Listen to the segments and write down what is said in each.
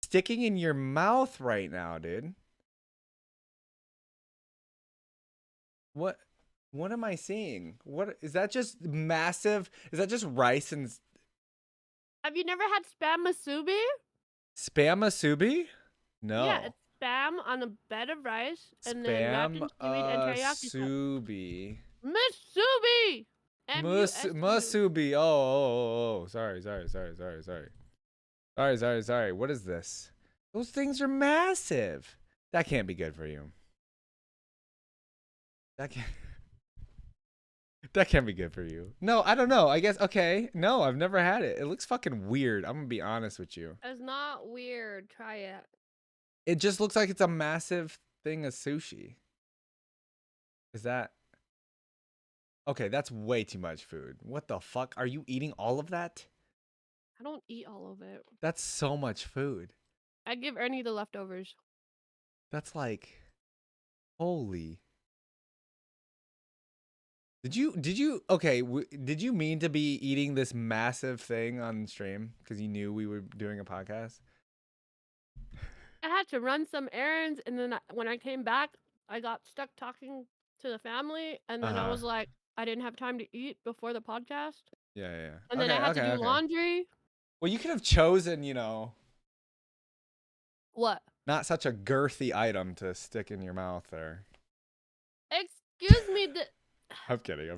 sticking in your mouth right now, dude? What am I seeing? What is that? Just massive? Is that just rice and Have you never had spam masubi? spam musubi? Yeah, No. it's spam on a bed of rice and then wrapped Spam in seaweed and teriyaki sauce. subi. Masubi! M-U-S-U. Musubi. Oh. Sorry. Sorry. What is this? Those things are massive. That can't be good for you. That can't. That can't be good for you. No, I don't know. I guess okay. No, I've never had it. It looks fucking weird. I'm gonna be honest with you. It's not weird. Try it. It just looks like it's a massive thing of sushi. Is that okay? That's way too much food. What the fuck? Are you eating all of that? I don't eat all of it. That's so much food. I give Ernie the leftovers. That's like holy. Did you okay, did you mean to be eating this massive thing on stream because you knew we were doing a podcast? I had to run some errands, and then when I came back, I got stuck talking to the family, and then I Uh-huh. was like, I didn't have time to eat before the podcast, Yeah. and then I had to do Okay. laundry. Well, you could have chosen, What? not such a girthy item to stick in your mouth there. Excuse me. I'm kidding. You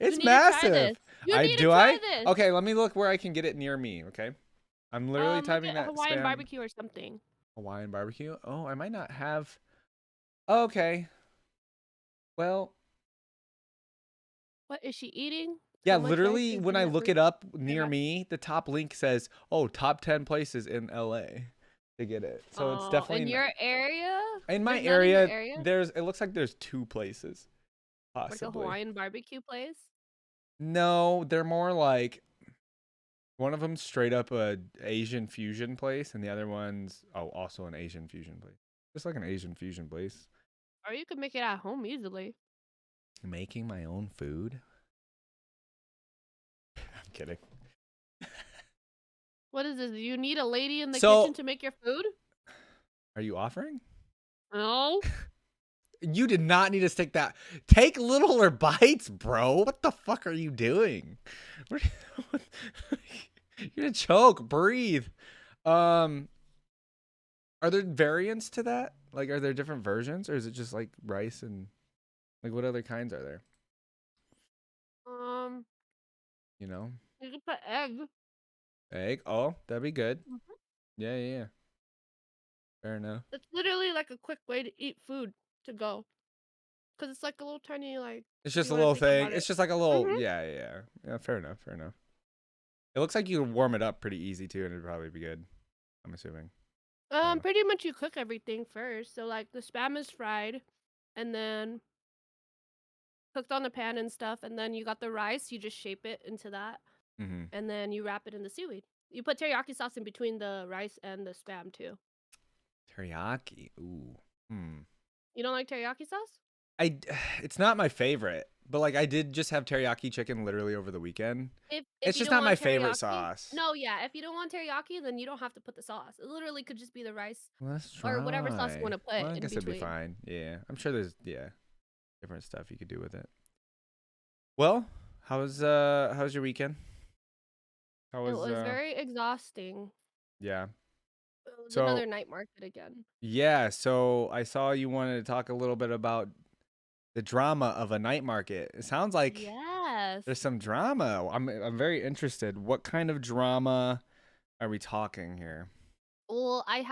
It's need to try this. massive. You need to try this. Okay, let me look where I can get it near me, okay? I'm literally Look typing at that Hawaiian spam barbecue or something. Hawaiian barbecue. Oh, I might not have. Okay. Well, What is she eating? yeah, So much rice literally and when I peanut look fruit. it up near Yeah. me, the top link says, "Oh, top 10 places in LA to get it." So it's definitely in your area? in my There's none in your area. area? It looks like there's 2 places Like a possibly. Hawaiian barbecue place? No, they're more like one of them's straight up a Asian fusion place, and the other one's also an Asian fusion place. Just like an Asian fusion place. Or you could make it at home easily. Making my own food? I'm kidding. What is this? Do you need a lady in the So- kitchen to make your food? Are you offering? No. You did not need to stick that. Take littler bites, bro. What the fuck are you doing? You're gonna choke. Breathe. Are there variants to that? Like, are there different versions, or is it just like rice and like what other kinds are there? You know, You could put egg. egg. Oh, that'd be good. Mhm. Yeah. Fair enough. It's literally like a quick way to eat food to go. Because it's like a little tiny, like. It's just you a wanna little think thing. about It's it. just like a little. Mhm. Yeah. Fair enough. It looks like you can warm it up pretty easy too, and it'd probably be good. I'm assuming. Pretty much you cook everything first. So like the spam is fried, and then cooked on the pan and stuff, and then you got the rice. You just shape it into that, Mm-hmm. and then you wrap it in the seaweed. You put teriyaki sauce in between the rice and the spam too. Teriyaki. Ooh. You don't like teriyaki sauce? It's not my favorite, but like I did just have teriyaki chicken literally over the weekend. If It's you just don't not my want favorite teriyaki, sauce. no, yeah. If you don't want teriyaki, then you don't have to put the sauce. It literally could just be the rice Let's try. or whatever sauce you want to put Well, I in guess it'd be between. fine. Yeah, I'm sure there's different stuff you could do with it. Well, how's your weekend? How It was was very exhausting. yeah. It was So another night market again. yeah, so I saw you wanted to talk a little bit about the drama of a night market. It sounds like Yes. there's some drama. I'm very interested. What kind of drama are we talking here? Well, I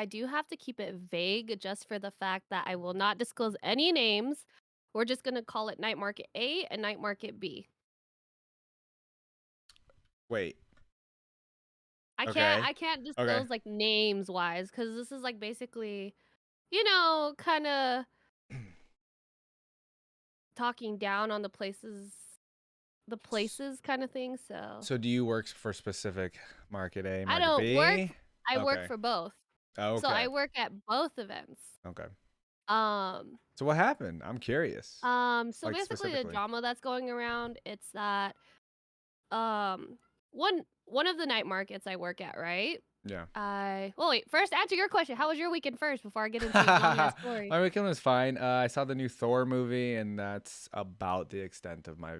do have to keep it vague just for the fact that I will not disclose any names. We're just gonna call it Night Market A and Night Market B. Wait. I Okay. can't Okay. disclose like names wise because this is like basically, kind of talking down on the places kind of thing. So do you work for specific market A, I market don't B? work. I work Okay. for both. Oh, So okay. I work at both events. Okay. Um, So what happened? I'm curious. so Like, basically the specifically. drama that's going around, it's that one of the night markets I work at, right? Yeah. Well, wait. First, answer your question. How was your weekend first before I get into this long ass story? My weekend was fine. I saw the new Thor movie, and that's about the extent of my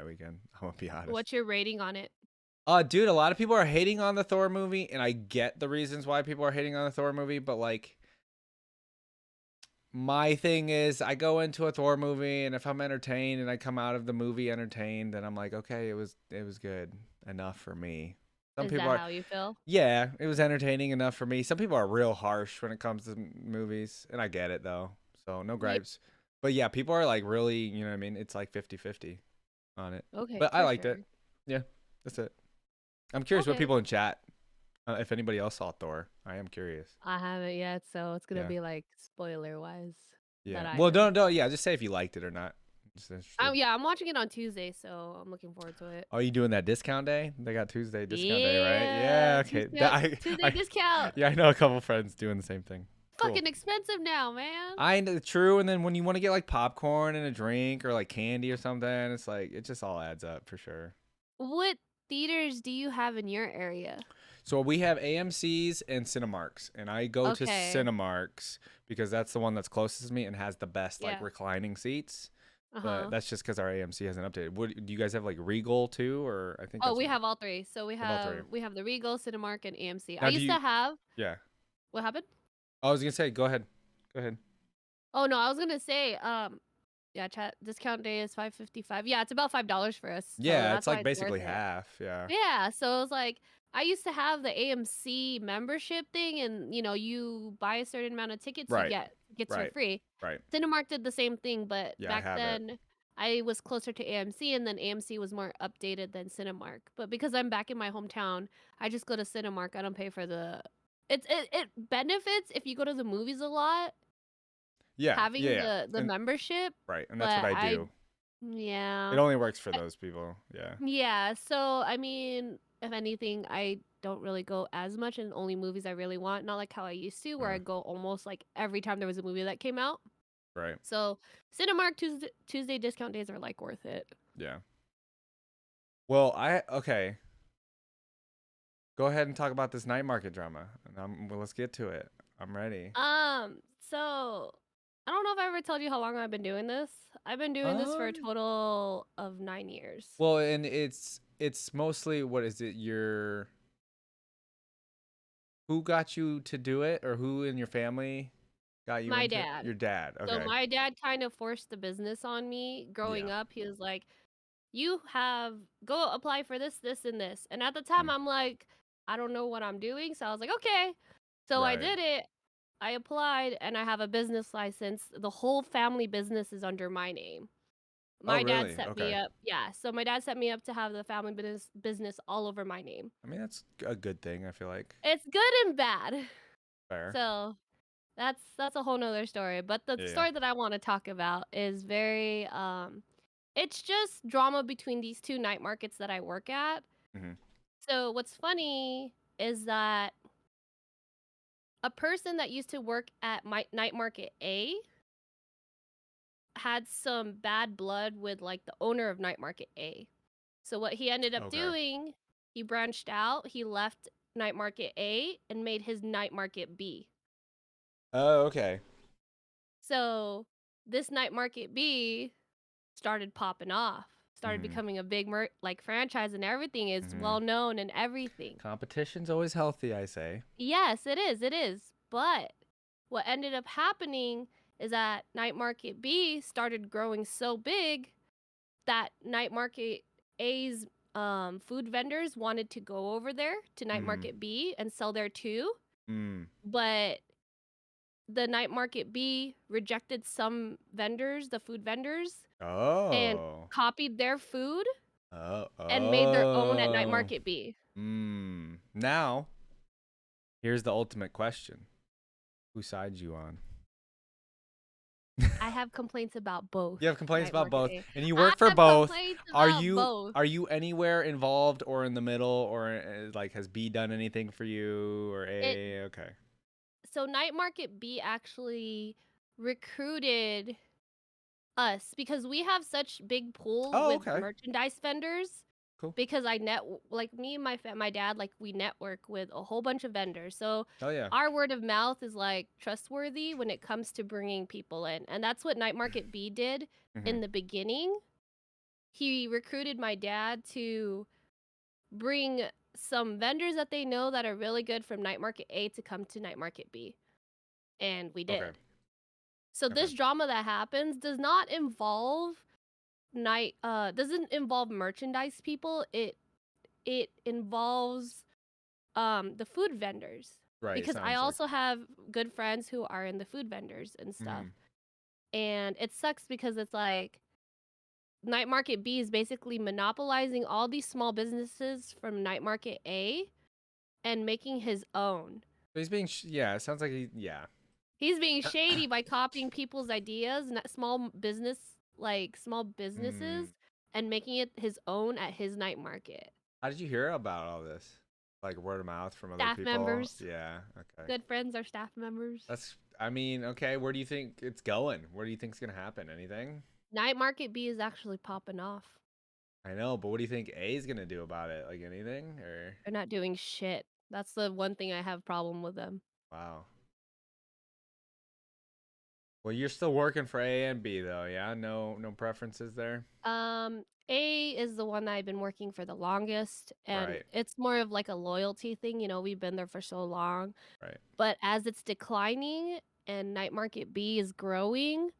weekend. I'm gonna be honest. What's your rating on it? Dude, a lot of people are hating on the Thor movie, and I get the reasons why people are hating on the Thor movie, but like my thing is I go into a Thor movie and if I'm entertained and I come out of the movie entertained, then I'm like, okay, it was good enough for me. Some Is people that are how you feel? yeah, it was entertaining enough for me. Some people are real harsh when it comes to movies, and I get it though. So no Yeah. gripes. But yeah, people are like really, you know what I mean? It's like 50-50 on it. Okay, But I for liked it. sure. Yeah, that's it. I'm curious what Okay. people in chat if anybody else saw Thor. I am curious. I haven't yet, so it's gonna Yeah. be like spoiler wise that Yeah. I Well, know. don't yeah, just say if you liked it or not. Just interested. Yeah, I'm watching it on Tuesday, so I'm looking forward to it. Are you doing that discount day? They got Tuesday discount day, right? Yeah, Yeah, okay. Tuesday discount. Yeah, I know a couple friends doing the same thing. Cool. Fucking expensive now, man. I know, true. And then when you want to get like popcorn and a drink or like candy or something, it's like it just all adds up for sure. What theaters do you have in your area? So we have AMC's and Cinemarks, and I go to Okay. Cinemarks because that's the one that's closest to me and has the best like Yeah. reclining seats. But Uh-huh. that's just because our AMC hasn't updated. What do you guys have like Regal too, or I think Oh, that's we have all three. So we have all three. have the Regal, Cinemark, and AMC. I Now do used to you? have Yeah. what happened? I was gonna say, go ahead. Go ahead. Oh no, I was gonna say, yeah, chat discount day is $5.55. Yeah, it's about $5 for us, so Yeah, it's that's why like it's worth basically it. half. Yeah. Yeah, so it was like I used to have the AMC membership thing, and you buy a certain amount of tickets, you Right. get tickets for Right. free. Right. Cinemark did the same thing, but Yeah, I back have it. then I was closer to AMC, and then AMC was more updated than Cinemark. But because I'm back in my hometown, I just go to Cinemark. I don't pay for the. It benefits if you go to the movies a lot Yeah. Yeah. having Yeah. the And membership, right. And that's what but I do. It yeah. only works for those people. Yeah. Yeah, so I mean, if anything, I don't really go as much in only movies I really want. Not like how I used to, where Yeah. I go almost like every time there was a movie that came out. Right. So Cinemark Tuesday discount days are like worth it. Yeah. Well, okay. Go ahead and talk about this night market drama. And well, let's get to it. I'm ready. So I don't know if I ever told you how long I've been doing this. I've been doing this for a Um. total of 9 years. Well, and it's mostly what is it? Who got you to do it, or who in your family got you My into it? dad. Your dad. So Okay. my dad kind of forced the business on me growing Yeah. up. He was like, you have go apply for this, this, and this. And at the time, Mm. I'm like, I don't know what I'm doing. So I was like, okay. So I Right. did it. I applied and I have a business license. The whole family business is under my name. Oh, My dad really? set me Okay. up. Yeah. So my dad set me up to have the family business all over my name. I mean, that's a good thing. I feel like It's good and bad. fair. So that's a whole nother story. But the Yeah. Yeah. story that I want to talk about is very it's just drama between these two night markets that I work at. Hmm. So what's funny is that a person that used to work at my night market A had some bad blood with like the owner of night market A. So what he ended up Okay. doing, he branched out, he left night market A and made his night market B. Oh, okay. So this night market B started popping off, started Hmm. becoming a big like franchise, and everything is Hmm. well known and everything. Competition's always healthy, I say. Yes, it is. It is. But what ended up happening is that Night Market B started growing so big that Night Market A's food vendors wanted to go over there to Night Hmm. Market B and sell there too. Mm. But the Night Market B rejected some vendors, the food vendors, and Oh. copied their food Oh. and made their own at Night Oh. Market B. Now, here's the ultimate question: whose side you on? I have complaints about both You have complaints Night about Market both, A. and you I work for have both. complaints Are about you both. are you anywhere involved or in the middle, or like has B done anything for you or It A? Okay. So Night Market B actually recruited us because we have such big pull Oh, with okay. merchandise vendors. Cool. because like me and my dad, like we network with a whole bunch of vendors. So Oh yeah. our word of mouth is like trustworthy when it comes to bringing people in. And that's what Night Market B did Hmm. in the beginning. He recruited my dad to bring some vendors that they know that are really good from Night Market A to come to Night Market B. And we Okay. did. So Okay. this drama that happens does not involve doesn't involve merchandise people. It involves the food vendors, Right. It because I sounds like. also have good friends who are in the food vendors and stuff. Hmm. And it sucks because it's like Night Market B is basically monopolizing all these small businesses from Night Market A and making his own. But he's being. Yeah. It sounds like he. Yeah. He's being shady by copying people's ideas, small businesses, Mm. and making it his own at his night market. How did you hear about all this? Like word of mouth from other Staff people? members, Yeah. Okay. good friends are staff members. That's. I mean, okay. Where do you think it's going? Where do you think's gonna happen? Anything? Night Market B is actually popping off. I know, but what do you think A is gonna do about it? Like anything? Or They're not doing shit. That's the one thing I have problem with them. wow. Well, you're still working for A and B though, yeah? No preferences there? A is the one that I've been working for the longest, and Right, it's more of like a loyalty thing. You know, we've been there for so long. right. But as it's declining and Night Market B is growing,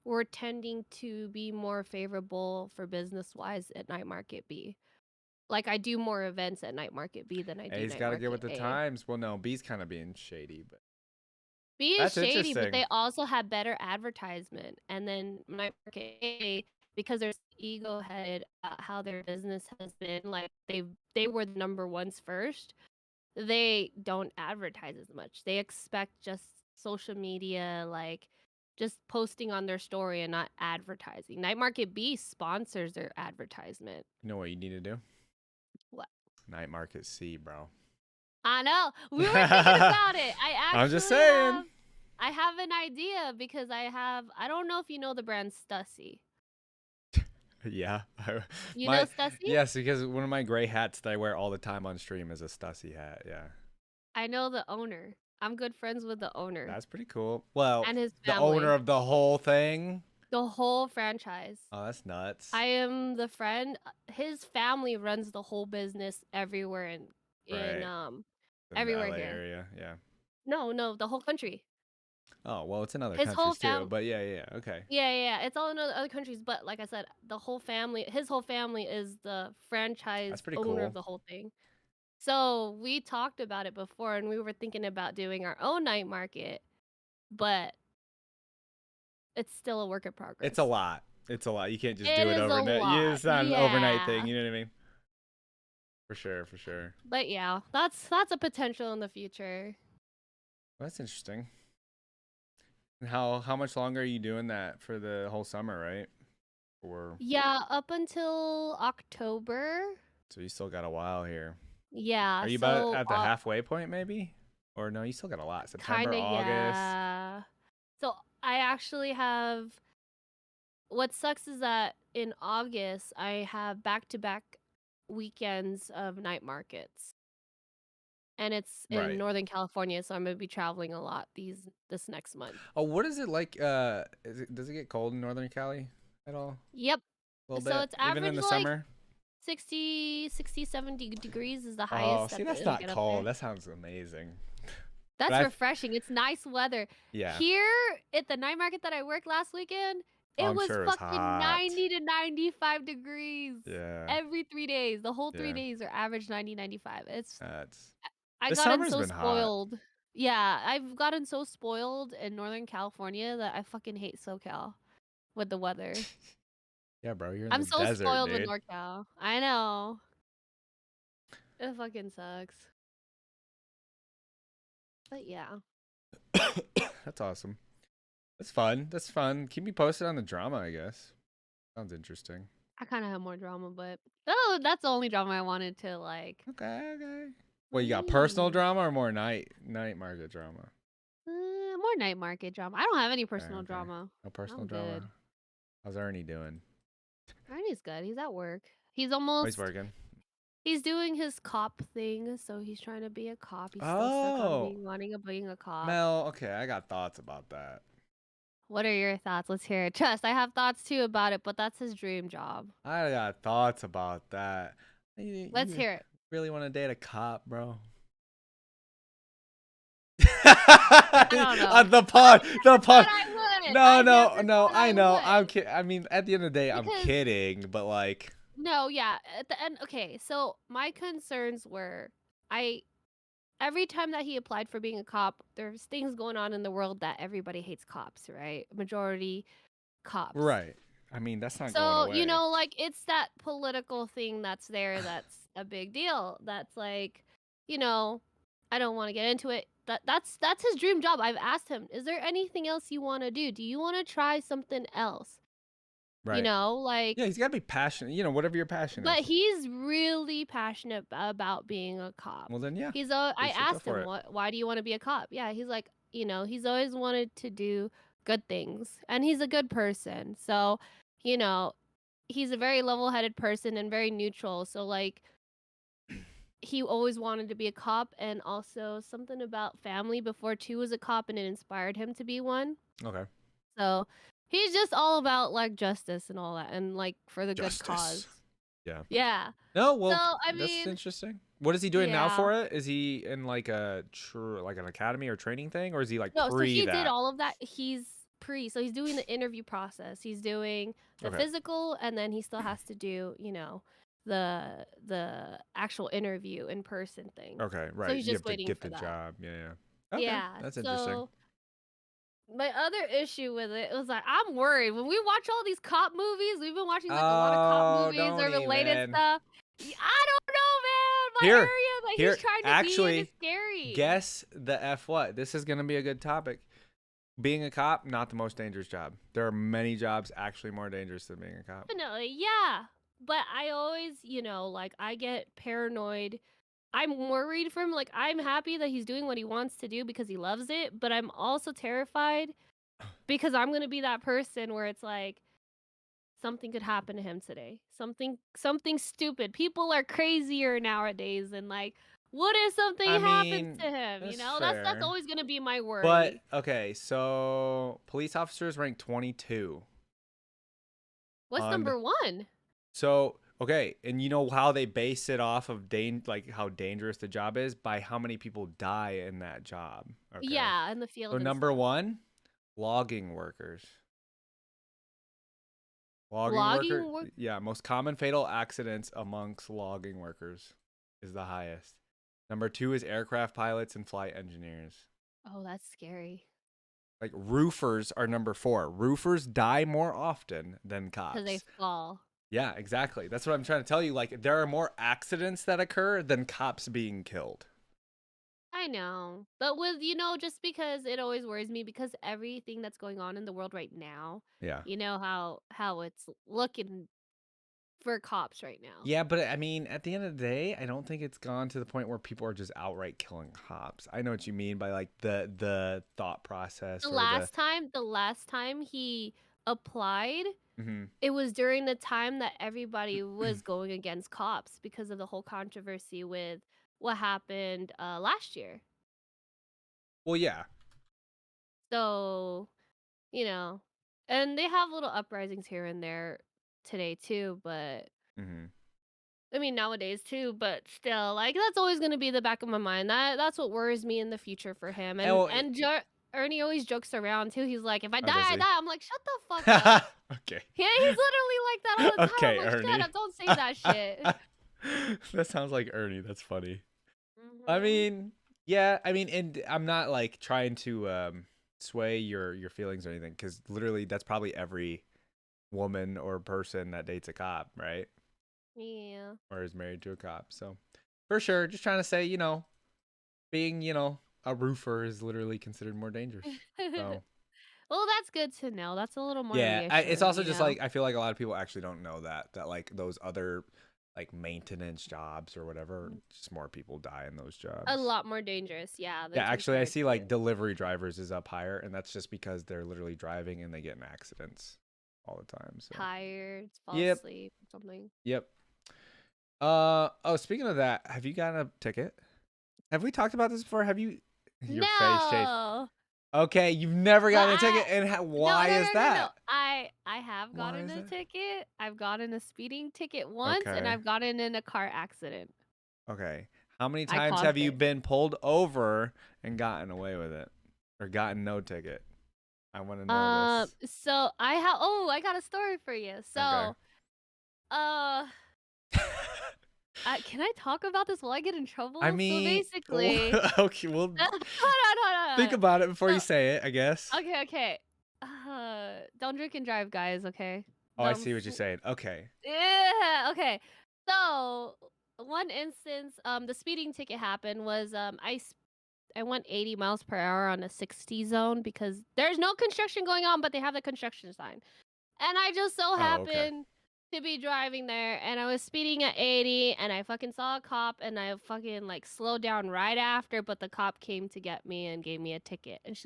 we're tending to be more favorable for business wise at Night Market B. Like I do more events at Night Market B than I do A's Night gotta get Market with the A. times. Well, no, B's kind of being shady, but B is that's shady, but interesting. they also have better advertisement. And then Night Market A, because they're ego headed about how their business has been, like they were the number ones first. They don't advertise as much. They expect just social media, like just posting on their story and not advertising. Night Market B sponsors their advertisement. You know what you need to do? What? Night Market C, bro. I know. We were thinking about it. I'm just saying. I have an idea because I don't know if you know the brand Stussy. Yeah. You know My Stussy? yes, because one of my gray hats that I wear all the time on stream is a Stussy hat. Yeah. I know the owner. I'm good friends with the owner That's pretty cool. Well, and his the owner family. of the whole thing. The whole franchise. Oh, that's nuts. I am the friend. His family runs the whole business everywhere in Right. In the everywhere LA here. area. Yeah. No, the whole country. Oh, well, it's in other His whole countries too, fam but yeah, okay. Yeah, it's all in other countries, but like I said, his whole family is the franchise That's pretty owner of cool. the whole thing. So, we talked about it before and we were thinking about doing our own night market, but it's still a work in It's progress. a lot. It's a lot. You can't just It do it is a overnight. lot. It's not an overnight thing. Yeah. You know what I mean? For sure, for sure. But yeah, that's a potential in the future. Well, that's interesting. And how much longer are you doing that for the whole summer, right? Or Yeah, up until October. so you still got a while here. Yeah, Are you about so at the halfway point maybe? Or no, you still got a lot. kind September, of August. yeah. So I actually have what sucks is that in August I have back-to-back weekends of night markets. And it's in Right. Northern California, so I'm going to be traveling a lot this next month. Oh, what is it like does it get cold in Northern Cali at all? Yep. A little So bit? it's Even in average the like summer? 70 degrees is the Oh, highest see, that that's it'll not get up cold. there. That sounds amazing. But That's refreshing. It's nice weather. yeah. Here at the night market that I worked last weekend, Oh, it I'm was sure it was fucking hot. 90 to 95 degrees Yeah. every 3 days. The whole three Yeah. days are average 90, 95. That's I the gotten summer's so been hot. spoiled. Yeah, I've gotten so spoiled in Northern California that I fucking hate SoCal with the weather. Yeah, bro, you're in I'm the so desert, spoiled with dude. NorCal. I know. It fucking sucks. But yeah, That's awesome. That's fun. That's fun. Keep me posted on the drama, I guess. Sounds interesting. I kind of have more drama, but oh, that's the only drama I wanted to like. Okay, okay. Well, you got personal Mm, drama or more night market drama? more night market drama. I don't have any Okay, personal okay. drama. No personal I'm drama. good. How's Ernie doing? Ernie's good. He's at work. He's Oh, he's almost working. he's doing his cop thing, so he's trying to be a cop. He's still stuck on Oh, being a cop. Mel. Okay, I got thoughts about that. What are your thoughts? Let's hear it. Trust, I have thoughts too about it, but that's his dream job. I got thoughts about that. Let's You hear it. really want to date a cop, bro? I don't know. The I pod, the never said pod. I would. No, I no, never no. said I I know. would. I mean, at the end of the day, I'm Because kidding. But like, no, yeah, at the end, okay, so my concerns were I every time that he applied for being a cop, there's things going on in the world that everybody hates cops, right? Majority cops. right? I mean, that's not going So, away. like it's that political thing that's there that's a big deal. That's like, you know, I don't want to get into it. That's his dream job. I've asked him, "Is there anything else you want to do? Do you want to try something else?" Right. Yeah, Like he's got to be passionate. Whatever your passion but is. he's really passionate about being a cop. Well, then, yeah, I they should go asked for him, it. Why do you want to be a cop?" Yeah, he's like, he's always wanted to do good things and he's a good person. So, you know, he's a very level-headed person and very neutral. So like he always wanted to be a cop and also something about family before too was a cop and it inspired him to be one. Okay. So, he's just all about like justice and all that and like for the good cause. Justice. Yeah. Yeah. No, So, well, I that's mean, interesting. What is he doing now yeah. for it? Is he in like like an academy or training thing, or is he like No, so pre he did that? all of that. So he's doing the interview process. He's doing the Okay. physical and then he still has to do, the actual interview in person thing. Okay. So Right. he's You just have to waiting get for the that. job. Yeah. Yeah. Okay. Yeah. That's interesting. So my other issue with it was like I'm worried when we watch all these cop movies. We've been watching like a lot of cop Oh, movies don't or related even. stuff. I don't know, man. My Here, area that he's here. trying to be in is Actually, scary. guess the F what? This is gonna be a good topic. Being a cop, not the most dangerous job. There are many jobs actually more dangerous than being a cop. Definitely, yeah. But I always, like I get paranoid. I'm worried for him. Like I'm happy that he's doing what he wants to do because he loves it, but I'm also terrified because I'm going to be that person where it's like something could happen to him today. Something stupid. People are crazier nowadays and like what if I something happens mean, to him, that's That's fair. always going to be my But worry. okay, so police officers rank 22 What's on. number 1? So okay, and you know how they base it off of like how dangerous the job is by how many people die in that job. Okay, Yeah, in the so field and number stuff. one, logging workers. Logging worker, Logging work. yeah, most common fatal accidents amongst logging workers is the highest. Number two is aircraft pilots and flight engineers. Oh, that's scary. Like roofers are number four. Roofers die more often than Because they cops. fall. Yeah, exactly. That's what I'm trying to tell you. Like, there are more accidents that occur than cops being killed. I know. But with, just because it always worries me because everything that's going on in the world right now, Yeah. you know how it's looking for cops right now. Yeah, but I mean, at the end of the day, I don't think it's gone to the point where people are just outright killing cops. I know what you mean by like the thought process or the. The last time he applied, Mhm. it was during the time that everybody was going against cops because of the whole controversy with what happened last year. Well, yeah. So, you know, and they have little uprisings here and there today too, but Mhm. I mean nowadays too, but still, like that's always gonna be the back of my mind. That's what worries me in the future for him. And well, Ernie always jokes around too. He's like, "If I oh, die, does I he? die." I'm like, "Shut the fuck up." Okay. Yeah, he's literally like that all the time. I'm Okay, like, "Shut Ernie. up! Don't say that shit." That sounds like Ernie. That's funny. I Mhm. mean, yeah, I mean, and I'm not like trying to sway your feelings or anything, because literally that's probably every woman or person that dates a cop, right? Yeah. Or is married to a cop. So for sure, just trying to say, being, a roofer is literally considered more dangerous. So Well, that's good to know. That's a little more yeah, it's reassuring, also just like I feel like a lot of people actually don't know that like those other like maintenance jobs or whatever, just more people die in those A jobs. lot more dangerous, yeah, Yeah, than actually, I compared see like to delivery drivers is up higher, and that's just because they're literally driving and they get in accidents all the time. So, tired, fall yep, asleep, something. yep. Oh, speaking of that, have you gotten a ticket? Have we talked about this before? Have you? Your face changed. No. Okay, you've never But gotten a ticket, and no, why no, is no, no, no. that? I have Why gotten is a that? ticket. I've gotten a speeding ticket once, and Okay. I've gotten in a car accident. Okay. How many I times have caused you it. been pulled over and gotten away with it, or gotten no ticket? I want to know this. So I have. Oh, I got a story for you. Okay. So, uh, can I talk about this while I get in I trouble? So mean, basically, okay, well, hold on, think hold on. about it before you So, say it, I guess. okay, okay. Don't drink and drive, guys. Okay. Oh, I Don't. see what you're saying. Okay. Yeah. Okay. So one instance, the speeding ticket happened was I went 80 miles per hour on a 60 zone because there's no construction going on, but they have the construction sign. And I just so Oh, okay. happened to be driving there and I was speeding at 80 and I fucking saw a cop and I fucking like slowed down right after, but the cop came to get me and gave me a ticket. And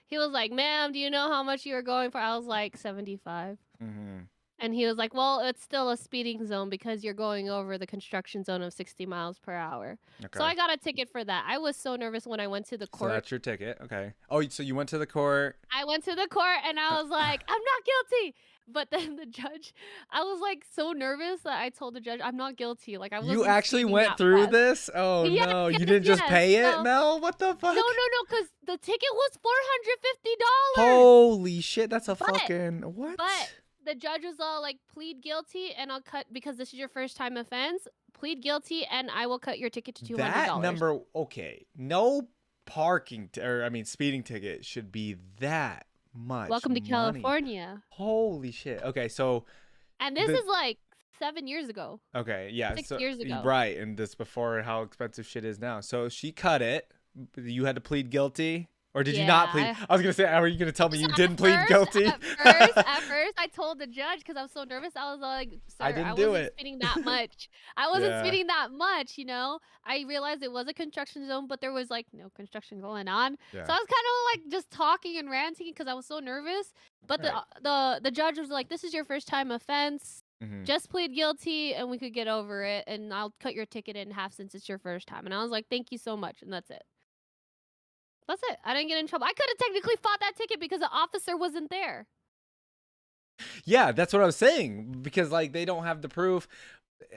he was like, "Ma'am, do you know how much you were going for?" I was like, 75. Mm-hmm. And he was like, "Well, it's still a speeding zone because you're going over the construction zone of 60 miles per hour." So Okay. I got a ticket for that. I was so nervous when I went to the So court. that's your ticket. Okay. Oh, so you went to the court. I went to the court and I was like, "I'm not guilty." But then the judge, I was like so nervous that I told the judge, "I'm not guilty." Like I You wasn't actually speeding went that through fast. this? Oh Yes, no, you yes, didn't just yes. pay it, So Mel? What the no, fuck? no, no, because the ticket was $450. Holy shit, that's a But fucking But what? the judge was all like, "Plead guilty, and I'll cut because this is your first time offense. Plead guilty, and I will cut your ticket to That $200." number, okay. No or I mean speeding ticket should be that much Welcome to money. California. Holy shit. Okay, so And this the is like 7 years ago, okay, yeah, six so years ago. right, and this before how expensive shit is now. So she cut it. You had to plead guilty, or did you not plead? Yeah. I was gonna say, are you gonna tell me So you didn't plead guilty? at first, I told the judge because I was so nervous. I was like, I "Sir, I didn't do wasn't it. speeding that much. I wasn't Yeah, speeding that much, you know." I realized it was a construction zone, but there was like no construction going on. So yeah. I was kind of like just talking and ranting because I was so nervous. But Right. the judge was like, "This is your first time offense. Hmm. Just plead guilty, and we could get over it, and I'll cut your ticket in half since it's your first time." And I was like, "Thank you so much," and that's it. That's it. I didn't get in trouble. I could have technically fought that ticket because the officer wasn't there. Yeah, that's what I was saying because like they don't have the proof,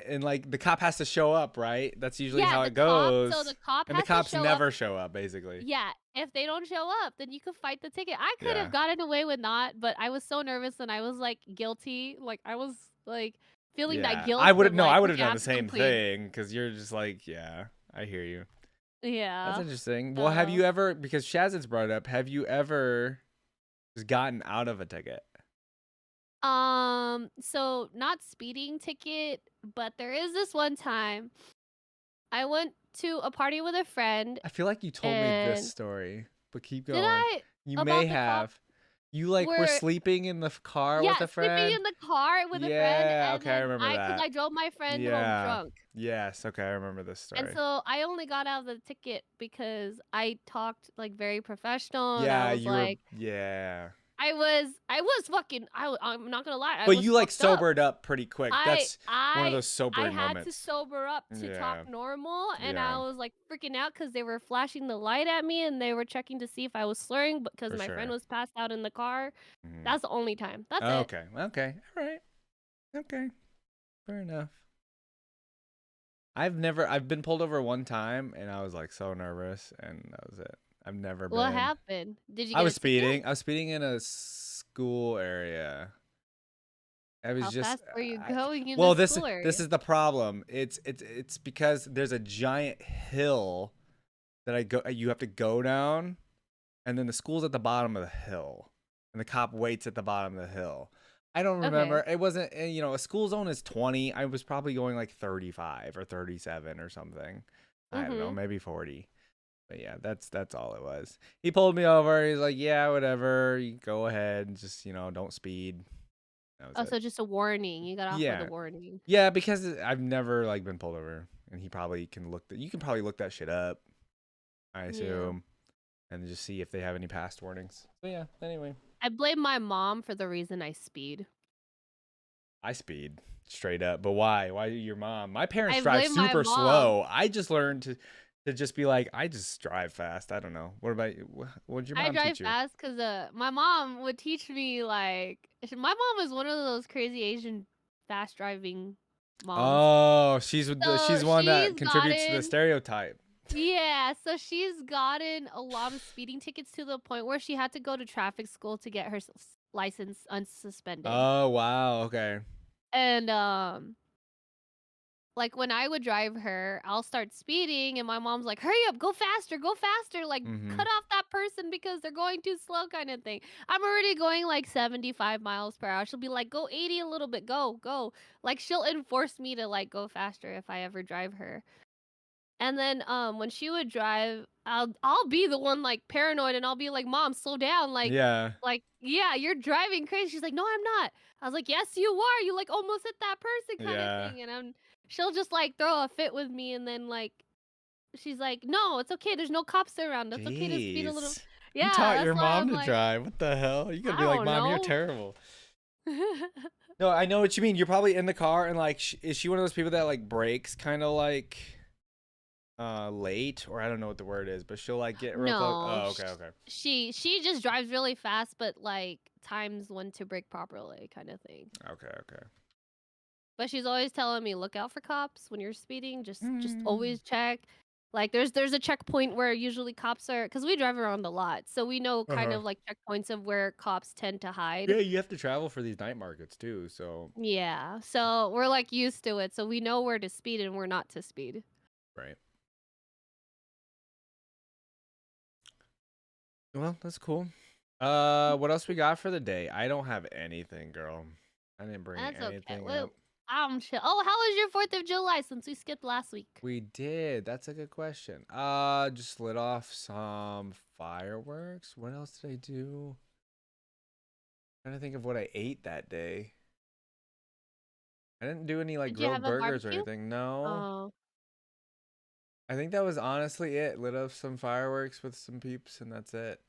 and like the cop has to show up, right? That's usually Yeah, how the it cop so goes, the cop and the has to cops show up. never show up, basically. Yeah, if they don't show up, then you could fight the ticket. I could have Yeah, gotten away with not, but I was so nervous and I was, like, guilty. Like, I was, like, feeling that yeah. guilt of, I like, would have "Okay, I done have the to come same clean." thing because you're just like, yeah, I hear you. That's Yeah. interesting. Well, have So, you ever? Because Shaz has brought it up. Have you ever just gotten out of a ticket? so not speeding ticket, but there is this one time I went to a party with a friend I feel like you told me this and story, but keep did going. I You may about the cop have. You like were where sleeping in the car yeah, with a sleeping friend. in the car with a friend, Yeah, and okay, I then remember cause that. I drove my friend home Yeah. drunk. Yes, okay, I remember this And story. so I only got out of the ticket because I talked like very professional and I Yeah, was you were like yeah. I was fucking I'm not gonna lie, I But was you like fucked up. sobered up pretty quick. I That's one of I those I sobering had to moments. sober up to talk Yeah. normal and I Yeah, was like freaking out cuz they were flashing the light at me and they were checking to see if I was slurring because for my friend sure. was passed out in the car. Mhm. That's the only time. That's it. Okay. Okay. All right. Okay. Fair enough. I've been pulled over one time and I was like so nervous and that was it. I've never What been. happened? Did you get a ticket? I was speeding in a school area. I was How just fast were you I, going in the well, school this area? is the problem. It's because there's a giant hill that you have to go down, and then the school's at the bottom of the hill, and the cop waits at the bottom of the hill. I don't Okay. remember. It wasn't, a school zone is 20. I was probably going like 35 or 37 or something. I don't know, Mhm. maybe 40. But yeah, that's all it was. He pulled me over. He's like, "Yeah, whatever. You go ahead and just, don't speed." That was Oh, it. so just a warning. You got off with a Yeah. warning. Yeah, because I've never like been pulled over, and he probably can you can probably look that shit up, I Yeah. assume, and just see if they have any past warnings. So yeah, anyway, I blame my mom for the reason I speed. I speed. straight up. But why? Why your mom? My parents I drive blame my super mom. slow. I just learned to just be like, I just drive fast. I don't know. What about you? What did your I mom drive teach you? fast because my mom would teach me like my mom is one of those crazy Asian fast driving moms. Oh, So she's one that she's contributes to the gotten stereotype. yeah, so she's gotten a lot of speeding tickets to the point where she had to go to traffic school to get her license unsuspended. Oh, wow. Okay. And like when I would drive her, I'll start speeding and my mom's like, "Hurry up, go faster, like Mm-hmm. cut off that person because they're going too slow," kind of thing. I'm already going like 75 miles per hour. She'll be like, "Go 80 a little bit, go." Like she'll enforce me to like go faster if I ever drive her. And then when she would drive, I'll be the one like paranoid and I'll be like, "Mom, slow down." Yeah. Like, "Yeah, you're driving crazy." She's like, "No, I'm not." I was like, "Yes, you are. You like almost hit that person," kind of Yeah. thing. And she'll just like throw a fit with me and then like she's like, "No, it's okay. There's no cops around. It's okay to speed a little." Jeez. You Yeah, taught that's your why mom I'm to like, drive. What the hell? You gotta I be like, don't Mom, you're know. terrible. No, I know what you mean. You're probably in the car and like, is she one of those people that like brakes kind of like late, or I don't know what the word is, but she'll like get real close. No, Oh, okay, okay. she just drives really fast, but like times when to brake properly, kind of thing. Okay, okay. But she's always telling me, "Look out for cops when you're speeding. Just Mm. always check." Like there's a checkpoint where usually cops are cuz we drive around a lot. So we know kind Uh-huh. of like checkpoints of where cops tend to hide. Yeah, you have to travel for these night markets too, so Yeah. So we're like used to it. So we know where to speed and where not to speed. right. Well, that's cool. What else we got for the day? I don't have anything, girl. I didn't bring That's okay. anything up. Well, I'm chill. Oh, how was your 4th of July since we skipped last week? We did. That's a good question. Just lit off some fireworks. What else did I do? Trying to think of what I ate that day. I didn't do any like Did you grilled have a burgers or barbecue? anything. No. Oh, I think that was honestly it. Lit up some fireworks with some peeps, and that's it.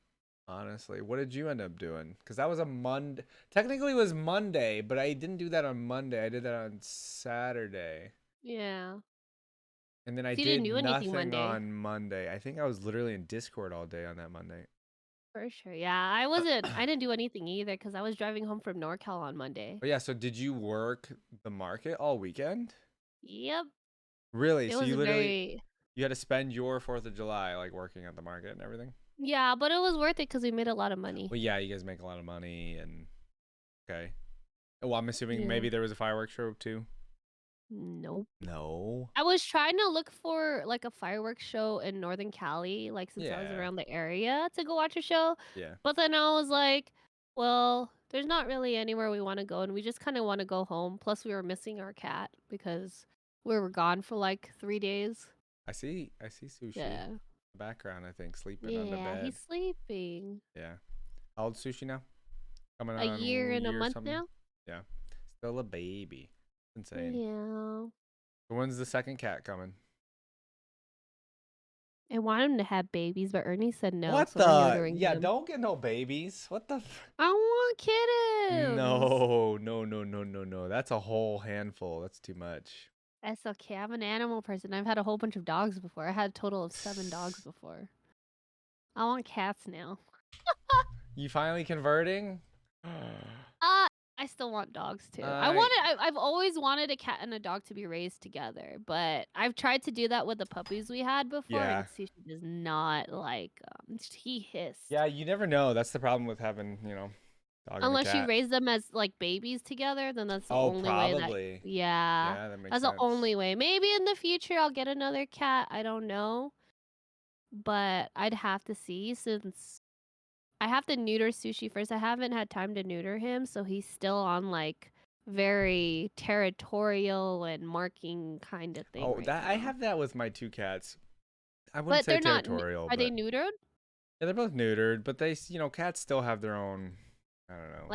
Honestly, what did you end up doing? Because that was a Monday. Technically, it was Monday, but I didn't do that on Monday. I did that on Saturday, yeah. and then I So you didn't did do anything nothing Monday. on Monday. I think I was literally in Discord all day on that Monday. For sure. Yeah, I didn't do anything either because I was driving home from NorCal on Monday. But yeah, so did you work the market all weekend? Yep. Really? It So was you literally very you had to spend your 4th of July like working at the market and everything? yeah, but it was worth it because we made a lot of money. Well, yeah, you guys make a lot of money and okay. Well, I'm assuming Yeah. maybe there was a fireworks show too. Nope. No. I was trying to look for like a fireworks show in Northern Cali, like since I was Yeah. around the area to go watch a show. Yeah. But then I was like, well, there's not really anywhere we want to go and we just kind of want to go home. Plus we were missing our cat because we were gone for like 3 days. I see sushi in Yeah. the background, I think, sleeping on the Yeah, he's bed. sleeping. Yeah. How old's sushi now? Coming A year on a and a year or month something? now? Yeah. Still a baby. Insane. Yeah. So when's the second cat coming? I want him to have babies, but Ernie said no, What so we're the? neutering Yeah, him. don't get no babies. What the? I want kittens. No, no, no, no, no, no. That's a whole handful. That's too much. That's okay. I'm an animal person. I've had a whole bunch of dogs before. I had a total of 7 dogs before. I want cats now. You finally converting? Uh, I still want dogs too. I I've always wanted a cat and a dog to be raised together, but I've tried to do that with the puppies we had before, yeah. and Sushi does not like, he hissed. Yeah, you never know. That's the problem with having, dog and a Unless you cat. raise them as, like, babies together, then that's the Oh, only way that probably. yeah. Yeah, that makes That's the sense. only way. Maybe in the future I'll get another cat, I don't know, but I'd have to see since I have to neuter Sushi first. I haven't had time to neuter him, so he's still on, like, very territorial and marking kinda thing Oh, right that I now. have that with my two cats. I wouldn't But say they're not territorial, are they but neutered? yeah, they're both neutered, but cats still have their own, I don't know.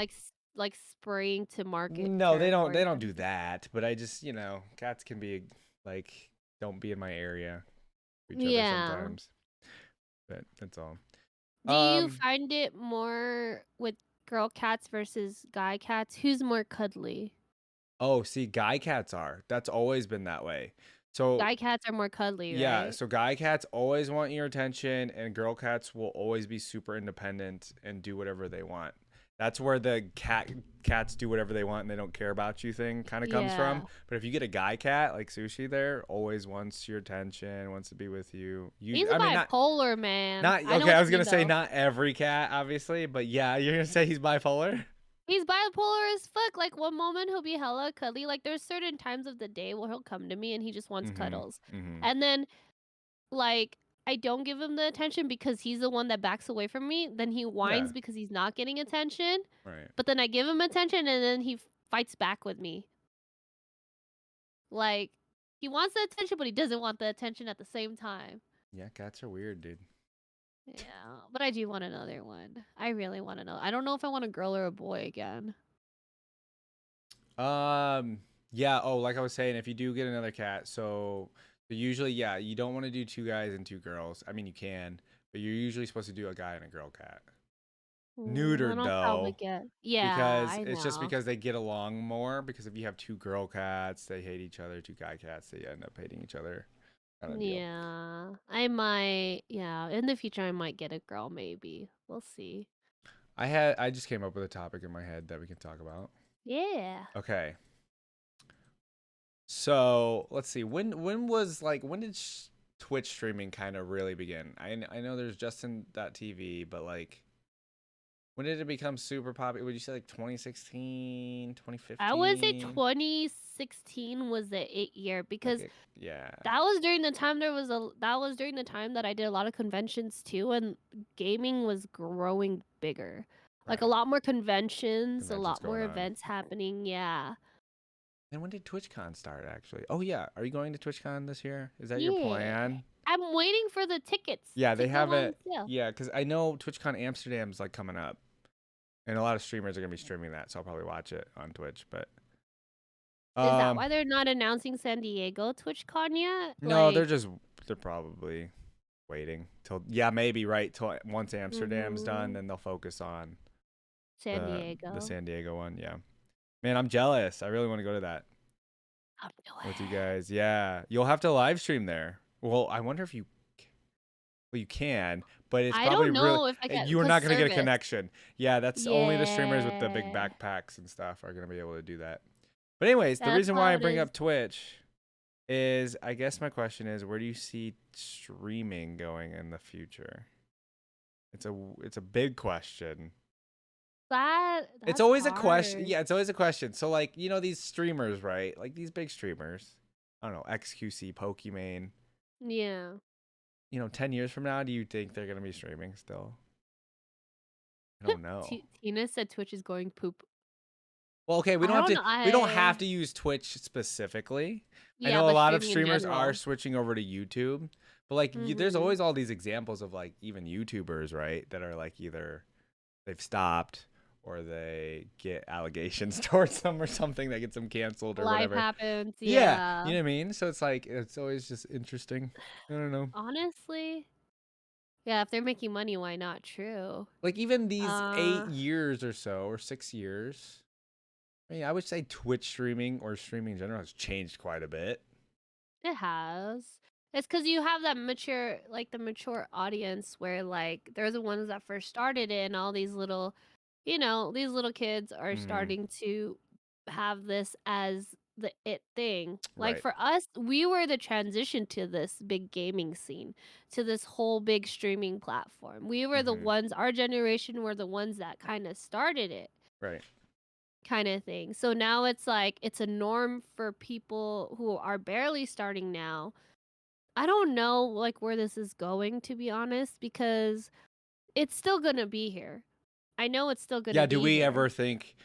Like spraying to market No, they territory don't kinda do thing? that, but I just, cats can be like don't be in my area for each other Yeah. sometimes. But that's all. Do you Um, find it more with girl cats versus guy cats? Who's more cuddly? Oh, see, guy cats are. That's always been that way. So Guy cats are more cuddly, yeah, right? so guy cats always want your attention, and girl cats will always be super independent and do whatever they want. That's where the cats do whatever they want and they don't care about you thing kind of comes from. Yeah. But if you get a guy cat like Sushi, there always wants your attention, wants to be with you. He's I mean, bipolar, man. not I know okay. what I you was mean gonna say though. not every cat, obviously, but yeah, you're gonna say he's bipolar. He's bipolar as fuck. Like one moment he'll be hella cuddly. Like there's certain times of the day where he'll come to me and he just wants Mm-hmm. cuddles. Mm-hmm. And then like I don't give him the attention because he's the one that backs away from me. Then he Yeah. whines because he's not getting attention. Right. But then I give him attention and then he fights back with me. Like he wants the attention, but he doesn't want the attention at the same time. Yeah, cats are weird, dude. Yeah, but I do want another one. I really want to know. I don't know if I want a girl or a boy again. Um, yeah. Oh, like I was saying, if you do get another cat, so usually, yeah, you don't want to do two guys and two girls. I mean, you can, but you're usually supposed to do a guy and a girl cat. Then Neutered I'll probably though, get. Yeah, because I it's just know. because they get along more. Because if you have two girl cats, they hate each other. Two guy cats, they end up hating each other. Kind of deal. Yeah, I might. Yeah, in the future, I might get a girl. Maybe we'll see. I just came up with a topic in my head that we can talk about. Yeah. Okay. So let's see. When did Twitch streaming kind of really begin? I know there's Justin.tv, but like when did it become super popular? Would you say like 2016, I would say 2015? 2016 was the it year Like because yeah, that was during the time that was during the time that I did a lot of conventions too, and gaming was growing bigger. Like a right. lot more conventions, a Conventions lot more going on. events happening. Yeah. And when did TwitchCon start actually? Oh yeah, are you going to TwitchCon this year? Is that your Yeah. plan? I'm waiting for the tickets Yeah, to they go have on it. sale. Yeah, because I know TwitchCon Amsterdam's like coming up, and a lot of streamers are gonna be streaming that, so I'll probably watch it on Twitch. But Is that um, why they're not announcing San Diego TwitchCon yet? no, Like, they're probably waiting till yeah maybe right till once Amsterdam's done, mhm, then they'll focus on San the Diego. San Diego one. Yeah, man, I'm jealous. I really want to go to that I'll do with you it. guys. Yeah, you'll have to live stream there. Well, I wonder if you well you can, but it's I probably don't really know if I get you're because not gonna get a service. connection. Yeah, that's only the streamers with the big Yeah, backpacks and stuff are gonna be able to do that. But anyways, the that's reason why how I it bring is. up Twitch is I guess my question is where do you see streaming going in the future? It's a big question. It's That's always a question. hard. Yeah, it's always a question. So like, these streamers, right? Like these big streamers. I don't know, XQC, Pokimane. Yeah. 10 years from now, do you think they're going to be streaming still? I don't know. Tina said Twitch is going poop. Well, okay, I don't know. we don't have I to use Twitch specifically. I Yeah, know a but lot of streaming in streamers are general. switching over to YouTube, but like there's Mhm. always all these examples of like even YouTubers, right, that are like either they've stopped or they get allegations towards them or something that gets them canceled or Life whatever. happens. Yeah, Yeah. you know what I mean? So it's like it's always just interesting. I don't know. Honestly, yeah. If they're making money, why not? True. Like even these Uh, 8 years or so or 6 years. I mean, I would say Twitch streaming or streaming in general has changed quite a bit. it has. It's because you have that mature, like the mature audience where like they're the ones that first started it, and all these little, these little kids are Hmm. starting to have this as the it thing. Like Right. for us, we were the transition to this big gaming scene, to this whole big streaming platform. We were the Hmm. ones, our generation were the ones that kind of started it. Right. Kind of thing. So now it's like it's a norm for people who are barely starting now. I don't know like where this is going to be honest because it's still going to be here. I know it's still going to Yeah. Do be we here. ever think?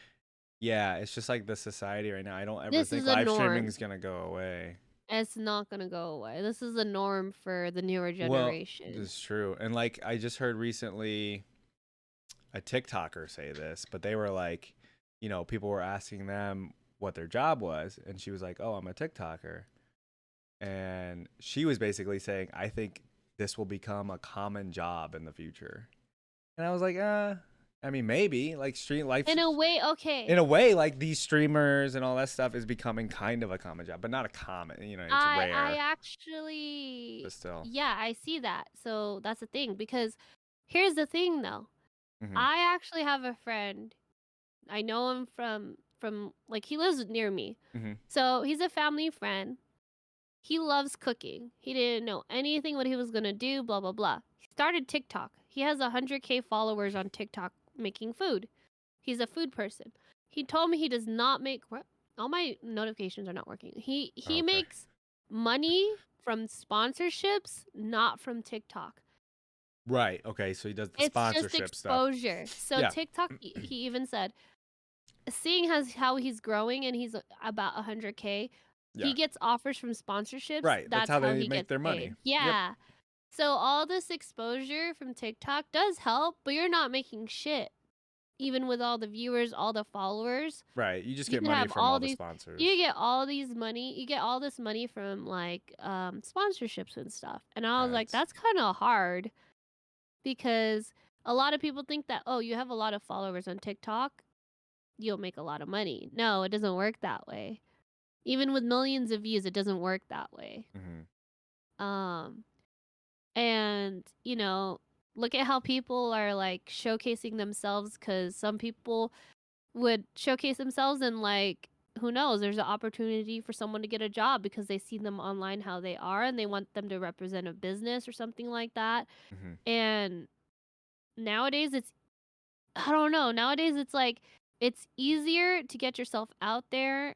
Yeah, it's just like the society right now. I don't ever This think is a live streaming norm. is gonna go away. It's not going to go away. This is a norm for the newer Well, generation. this is true. And like I just heard recently a TikToker say this, but they were like, people were asking them what their job was, and she was like, "Oh, I'm a TikToker." And she was basically saying, "I think this will become a common job in the future." And I was like, I mean, maybe like stream life. In a way, In okay. a way, like these streamers and all that stuff is becoming kind of a common job, but not a common. You know, it's I rare, actually, but still. yeah, I see that. So that's the thing, because here's the thing though. Hmm. I actually have a friend. I know him from like, he lives near me. Hmm. So he's a family friend. He loves cooking. He didn't know anything what he was going to do, blah blah blah. He started TikTok. He has 100K followers on TikTok making food. He's a food person. He told me he does not make all my notifications are not working. He Okay. makes money from sponsorships, not from TikTok. Right. Okay. So he does the It's just sponsorship stuff. exposure. So Yeah. TikTok, he even said, seeing as how he's growing and he's about 100K, Yeah. he gets offers from sponsorships. Right. That's That's how how they he make gets their money. paid. Yep. Yeah. So all this exposure from TikTok does help, but you're not making shit. Even with all the viewers, all the followers, Right. You just you get could money have from all all the these, sponsors. you get all these money, you get all this money from like sponsorships and stuff. And I was like, Ads. that's kind of hard, because a lot of people think that, oh, you have a lot of followers on TikTok, you'll make a lot of money. No, it doesn't work that way. Even with millions of views, it doesn't work that way. Hmm. Um and look at how people are like showcasing themselves, cuz some people would showcase themselves, and like, who knows, there's an opportunity for someone to get a job because they see them online how they are and they want them to represent a business or something like that. Hmm. And nowadays it's, I don't know, nowadays it's like, it's easier to get yourself out there,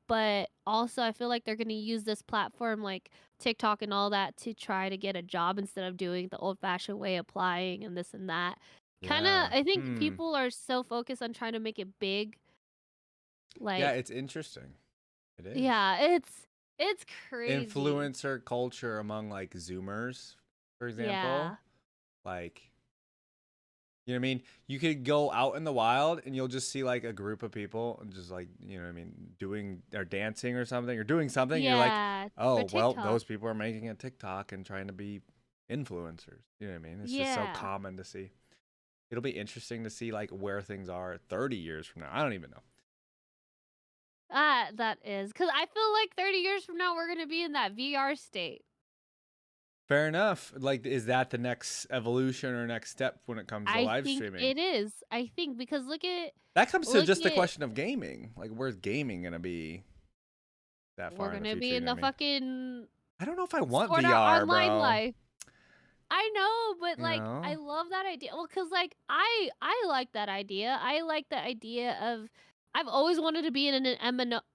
but also I feel like they're going to use this platform like TikTok and all that to try to get a job instead of doing the old-fashioned way, applying and this and that. Kind of, Yeah. I think people are so focused on trying to make it big, Yeah. like, It's interesting. It is. yeah, it's crazy. Influencer culture among like Zoomers, for example. Yeah. Like, you know what I mean? You could go out in the wild and you'll just see like a group of people just like, you know what I mean, doing or dancing or something or doing something. You're like, Yeah, for oh, well, TikTok. those people are making a TikTok and trying to be influencers. You know what I mean? It's just so Yeah. common to see. It'll be interesting to see like where things are 30 years from now. I don't even know. That is, cuz I feel like 30 years from now we're going to be in that VR state. Fair enough. Like, is that the next evolution or next step when it comes to I live think streaming? it is. I think, because That comes to look just the at question of gaming. Like, where's gaming gonna be that we're far in going the to future? be You in know what the I mean? fucking I don't know if I want Sword Art VR, Online bro. life. I know, but You like, I know? love that idea. Well, cause like I like that idea. I like the idea of, I've always wanted to be in an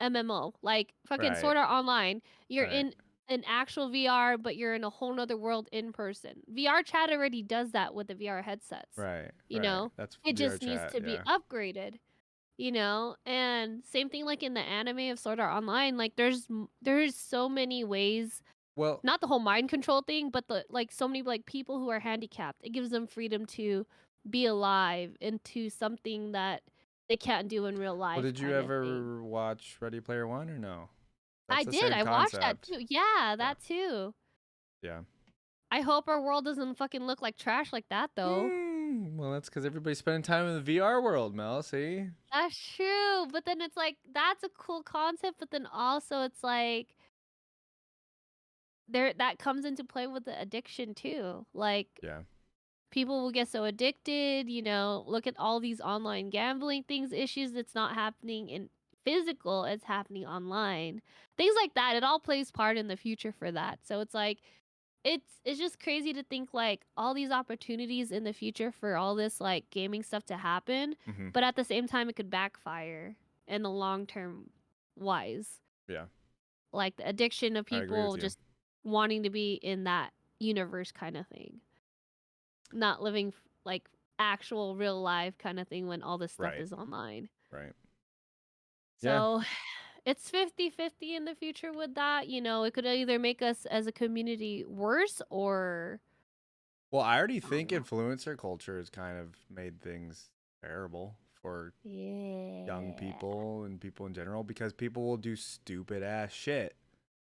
MMO, like fucking Right. Sword Art Online. You're Right. in an actual VR, but you're in a whole nother world in person. VR chat already does that with the VR headsets. Right. You Right. know, That's it VR just needs chat. to be Yeah. upgraded. And same thing like in the anime of Sword Art Online. Like, there's so many ways, Well, not the whole mind control thing, but the, like, so many like people who are handicapped. It gives them freedom to be alive into something that they can't do in real life, did you kind of thing. ever watch Ready Player One or no? I That's the did. same I watched that concept. too. Yeah, Yeah. that too. Yeah. I hope our world doesn't fucking look like trash like that though. Well, that's because everybody's spending time in the VR world, Mel. See? That's true. But then it's like, that's a cool concept, but then also it's like, there, that comes into play with the addiction too. Like, Yeah. people will get so addicted, look at all these online gambling things, issues that's not happening in physical, it's happening online. Things like that. It all plays part in the future for that. So it's like, it's just crazy to think like all these opportunities in the future for all this like gaming stuff to happen, Mm-hmm. but at the same time it could backfire in the long term wise. Yeah. Like the addiction of I agree with people you. just wanting to be in that universe kind of thing, not living like actual real life kind of thing when all this stuff Right. is online. Right. Yeah. So it's 50-50 in the future with that. It could either make us as a community worse or, Well, I already I don't think know. influencer culture has kind of made things terrible for young Yeah. people and people in general because people will do stupid ass shit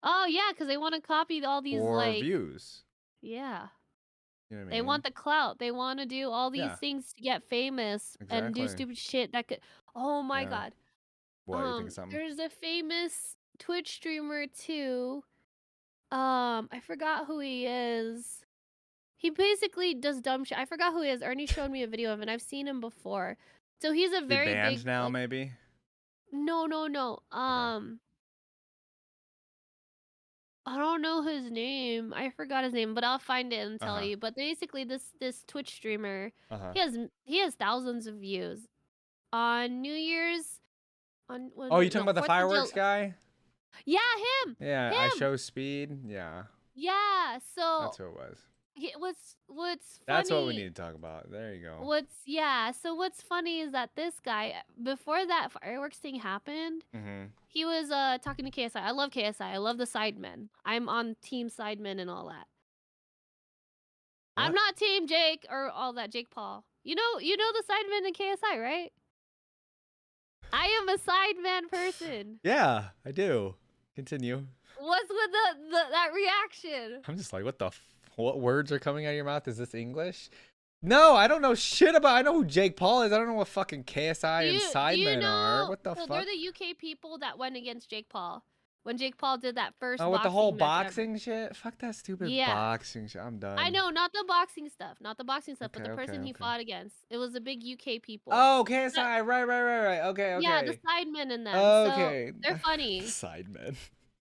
Oh, yeah, because they want to copy all these, for like, views. yeah. You know what I They mean? want the clout. They want to do all these Yeah, things to get famous and do exactly. stupid shit that could. Oh my Yeah. god. What, you think of something? There's a famous Twitch streamer too. I forgot who he is. He basically does dumb shit. I forgot who he is. Ernie showed me a video of him, and I've seen him before. So he's a Is he very banned big now, like. maybe? No, no, no. Okay. I don't know his name. I forgot his name, but I'll find it and tell Uh-huh. you. But basically, this Twitch streamer, Uh-huh. he has thousands of views on New Year's. On Oh, when you talking no about the 4th of fireworks July. guy? Yeah, Yeah, I him. show speed. Yeah, Yeah. that's So who it was. what's That's what we funny. need to talk about. There you go. So what's funny is that this guy, before that fireworks thing happened, Mm-hmm. he was talking to KSI. I love KSI. I love the Sidemen. I'm on team Sidemen and all that. I'm What? not team Jake or all that Jake Paul. You know the Sidemen and KSI, right? I am a Sideman person. Yeah, I do. Continue. What's with that reaction? I'm just like, what words are coming out of your mouth? Is this English? No, I don't know shit about. I know who Jake Paul is. I don't know what fucking KSI and Do you Sidemen are. know? What the So they're fuck? the UK people that went against Jake Paul when Jake Paul did that first Oh, with the whole boxing match ever. boxing shit? Fuck that stupid Yeah. boxing shit. I'm done. I know, not the boxing stuff, but Okay, the okay, person he okay. fought against. It was the big UK people. Oh, But KSI. Right. Okay, yeah, the okay. Sidemen in them. So Okay. they're funny. Sidemen.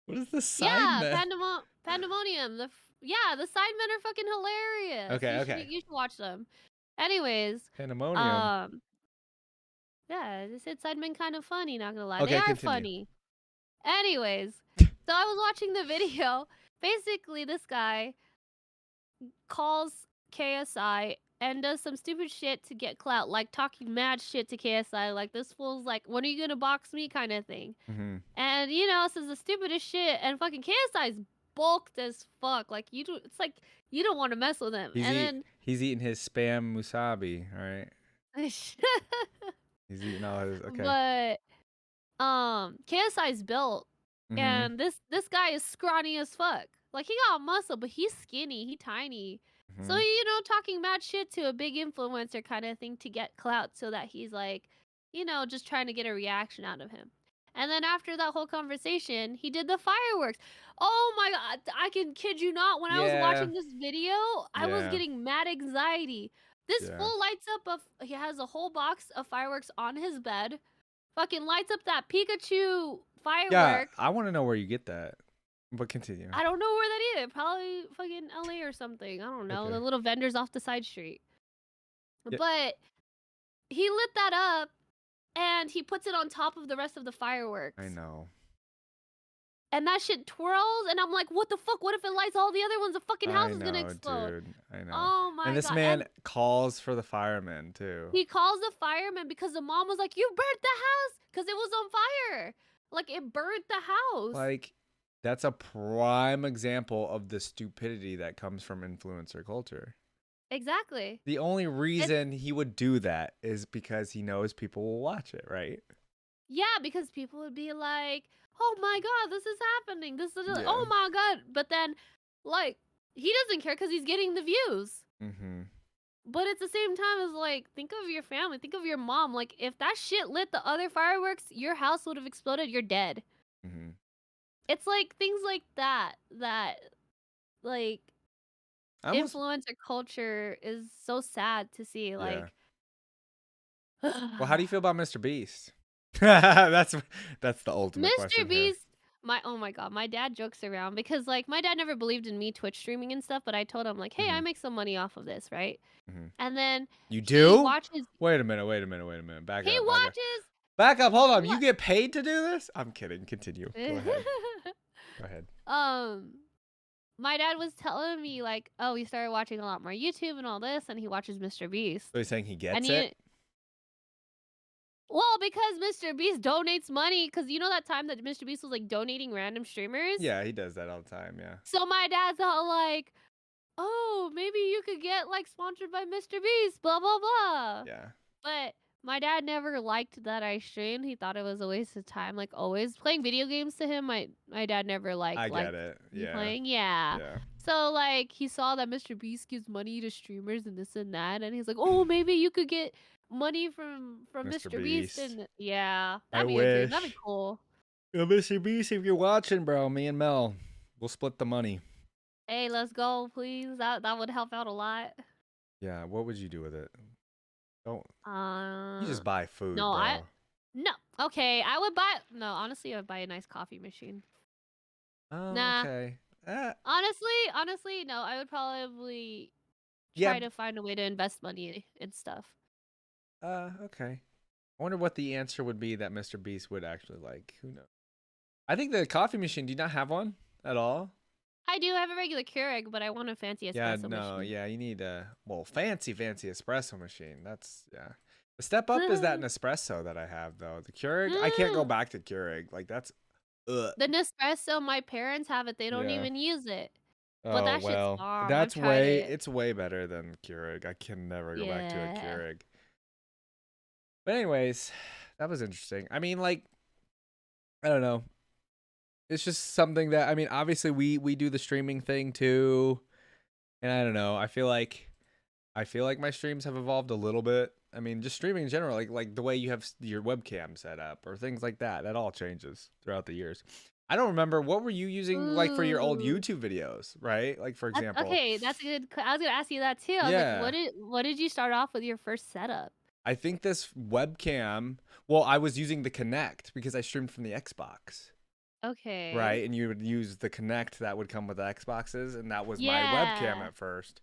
What is the Yeah, Sidemen? Pandemonium. Yeah, the Sidemen are fucking hilarious. Okay. You should watch them. Anyways, Pandemonium. um, yeah, I said Sidemen kind of funny. Not gonna lie, they Okay, are continue. funny. Anyways, so I was watching the video. Basically, this guy calls KSI and does some stupid shit to get clout, like talking mad shit to KSI, like this fool's like, "When are you gonna box me?" kind of thing. Mm-hmm. And says the stupidest shit, and fucking KSI's bulked as fuck. Like it's like you don't want to mess with him. And He's eating his spam musabi, all right? then, He's eating all his okay. but KSI's built, Mm-hmm. and this guy is scrawny as fuck. Like he got muscle, but he's skinny, he tiny. So Mm-hmm. talking mad shit to a big influencer kind of thing to get clout, so that he's like, just trying to get a reaction out of him. And then after that whole conversation, he did the fireworks. Oh my god, I can kid you not. When I was Yeah. watching this video, I was Yeah. getting mad anxiety. This Yeah. fool lights up he has a whole box of fireworks on his bed. Fucking lights up that Pikachu Yeah, firework. I want to know where you get that. But continue. I don't know where that is. Probably fucking LA or something. I don't know. Okay. The little vendors off the side street. Yeah. But he lit that up and he puts it on top of the rest of the fireworks. I know. And that shit twirls, and I'm like, what the fuck? What if it lights all the other ones? The fucking house is gonna explode. Dude. I know. Oh my god. And this man calls for the firemen too. He calls the fireman because the mom was like, "You burnt the house," because it was on fire. Like it burnt the house. Like, that's a prime example of the stupidity that comes from influencer culture. Exactly. The only reason he would do that is because he knows people will watch it, right? Yeah, because people would be like, "Oh my god, this is happening. This is Yeah. oh my god." But then, like, he doesn't care because he's getting the views. Mm-hmm. But at the same time, it's like, think of your family, think of your mom. Like, if that shit lit the other fireworks, your house would have exploded. You're dead. Mm-hmm. It's like things like that like influencer culture is so sad to see. Like, well, how do you feel about Mr. Beast? that's the ultimate question Mr. here. Beast? Oh my god, my dad jokes around because like my dad never believed in me Twitch streaming and stuff, but I told him like, hey, I make some money off of this, right? And then You do? watches. Wait a minute. Back up. Watches. Back up. Hold on. You get paid to do this? I'm kidding. Continue. Go ahead. Go ahead. My dad was telling me like, oh, he started watching a lot more YouTube and all this, and he watches Mr. Beast. So he's saying he gets it? Well, because Mr. Beast donates money, because you know that time that Mr. Beast was like donating random streamers? Yeah, he does that all the time, yeah. So my dad's all like, oh, maybe you could get like sponsored by Mr. Beast, blah, blah, blah. Yeah. But my dad never liked that I streamed. He thought it was a waste of time, like always. Playing video games to him, my dad never liked. I get it. Yeah. Playing, yeah. So, like, he saw that Mr. Beast gives money to streamers and this and that, and he's like, "Oh, maybe you could get money from Mr. Mr. Beast," Beast. and yeah, I that'd be a dream, that'd be wish. cool. Mr. Beast, if you're watching, bro, me and Mel, we'll split the money. Hey, let's go, please, that would help out a lot. Yeah, what would you do with it? Don't you Uh, just buy food, no, I bro. no, okay, I would buy no, honestly, I would buy a nice coffee machine. Oh, Nah, okay. honestly, no, I would probably Yeah. try to find a way to invest money in stuff. Okay. I wonder what the answer would be that Mr. Beast would actually like. Who knows? I think the coffee machine. Do you not have one at all? I do have a regular Keurig, but I want a fancy Yeah, espresso no, machine. yeah. You need a fancy espresso machine. That's yeah. The step up is that Nespresso that I have though. The Keurig, I can't go Mm. back to Keurig. Like that's, ugh. The Nespresso, my parents have it, they don't Yeah. even use it. But Oh that shit's well, bomb, I've that's tried way. it. It's way better than Keurig. I can never go back to a Yeah. Keurig. But anyways, that was interesting. I mean, like, I don't know. It's just something that I mean, obviously we do the streaming thing too, and I don't know. I feel like my streams have evolved a little bit. I mean, just streaming in general, like the way you have your webcam set up or things like that. That all changes throughout the years. I don't remember what were you using like for your old Ooh. YouTube videos, right? Like for That's example, okay, that's a good q I was gonna ask you that too, I was like, yeah, what did you start off with your first setup? I think this webcam. Well, I was using the Connect because I streamed from the Xbox. Okay. Right, and you would use the Connect that would come with the Xboxes, and that was my webcam Yeah. at first.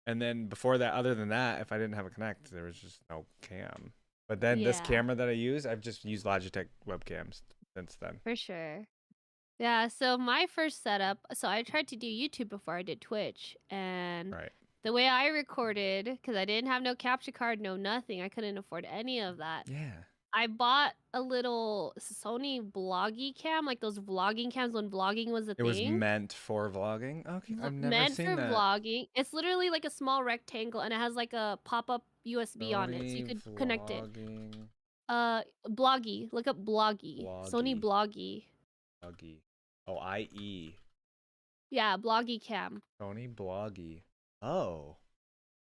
And then before that, other than that, if I didn't have a Connect, there was just no cam. But then this Yeah, camera that I use, I've just used Logitech webcams since then. for sure. Yeah, so my first setup so I tried to do YouTube before I did Twitch, and Right. the way I recorded, because I didn't have no capture card, no nothing, I couldn't afford any of that. Yeah. I bought a little Sony Bloggy cam, like those vlogging cams when vlogging was a It was thing. meant for vlogging. Okay, I've never Meant seen for that. vlogging. It's literally like a small rectangle and it has like a pop-up USB on it, so you Sony could connect it. vlogging Bloggy. Look up Bloggy. Sony bloggy Bloggy. bloggy. Oh, IE. Yeah, Bloggy cam. Sony bloggy. Oh,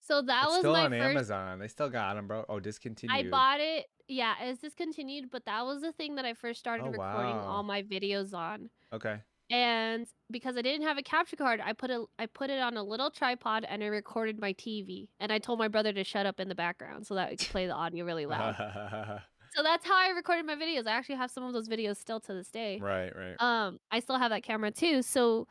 So that it's was still my on first Amazon. They still got them, bro. Oh, I discontinued. bought it yeah, it's discontinued, but that was the thing that I first started Oh recording all wow. my videos on. Okay. And because I didn't have a capture card, I put it on a little tripod and I recorded my TV. And I told my brother to shut up in the background so that we could play the audio really loud. Right, So that's how I recorded my videos. I actually have some of those videos still to this day. right. I still have that camera too. So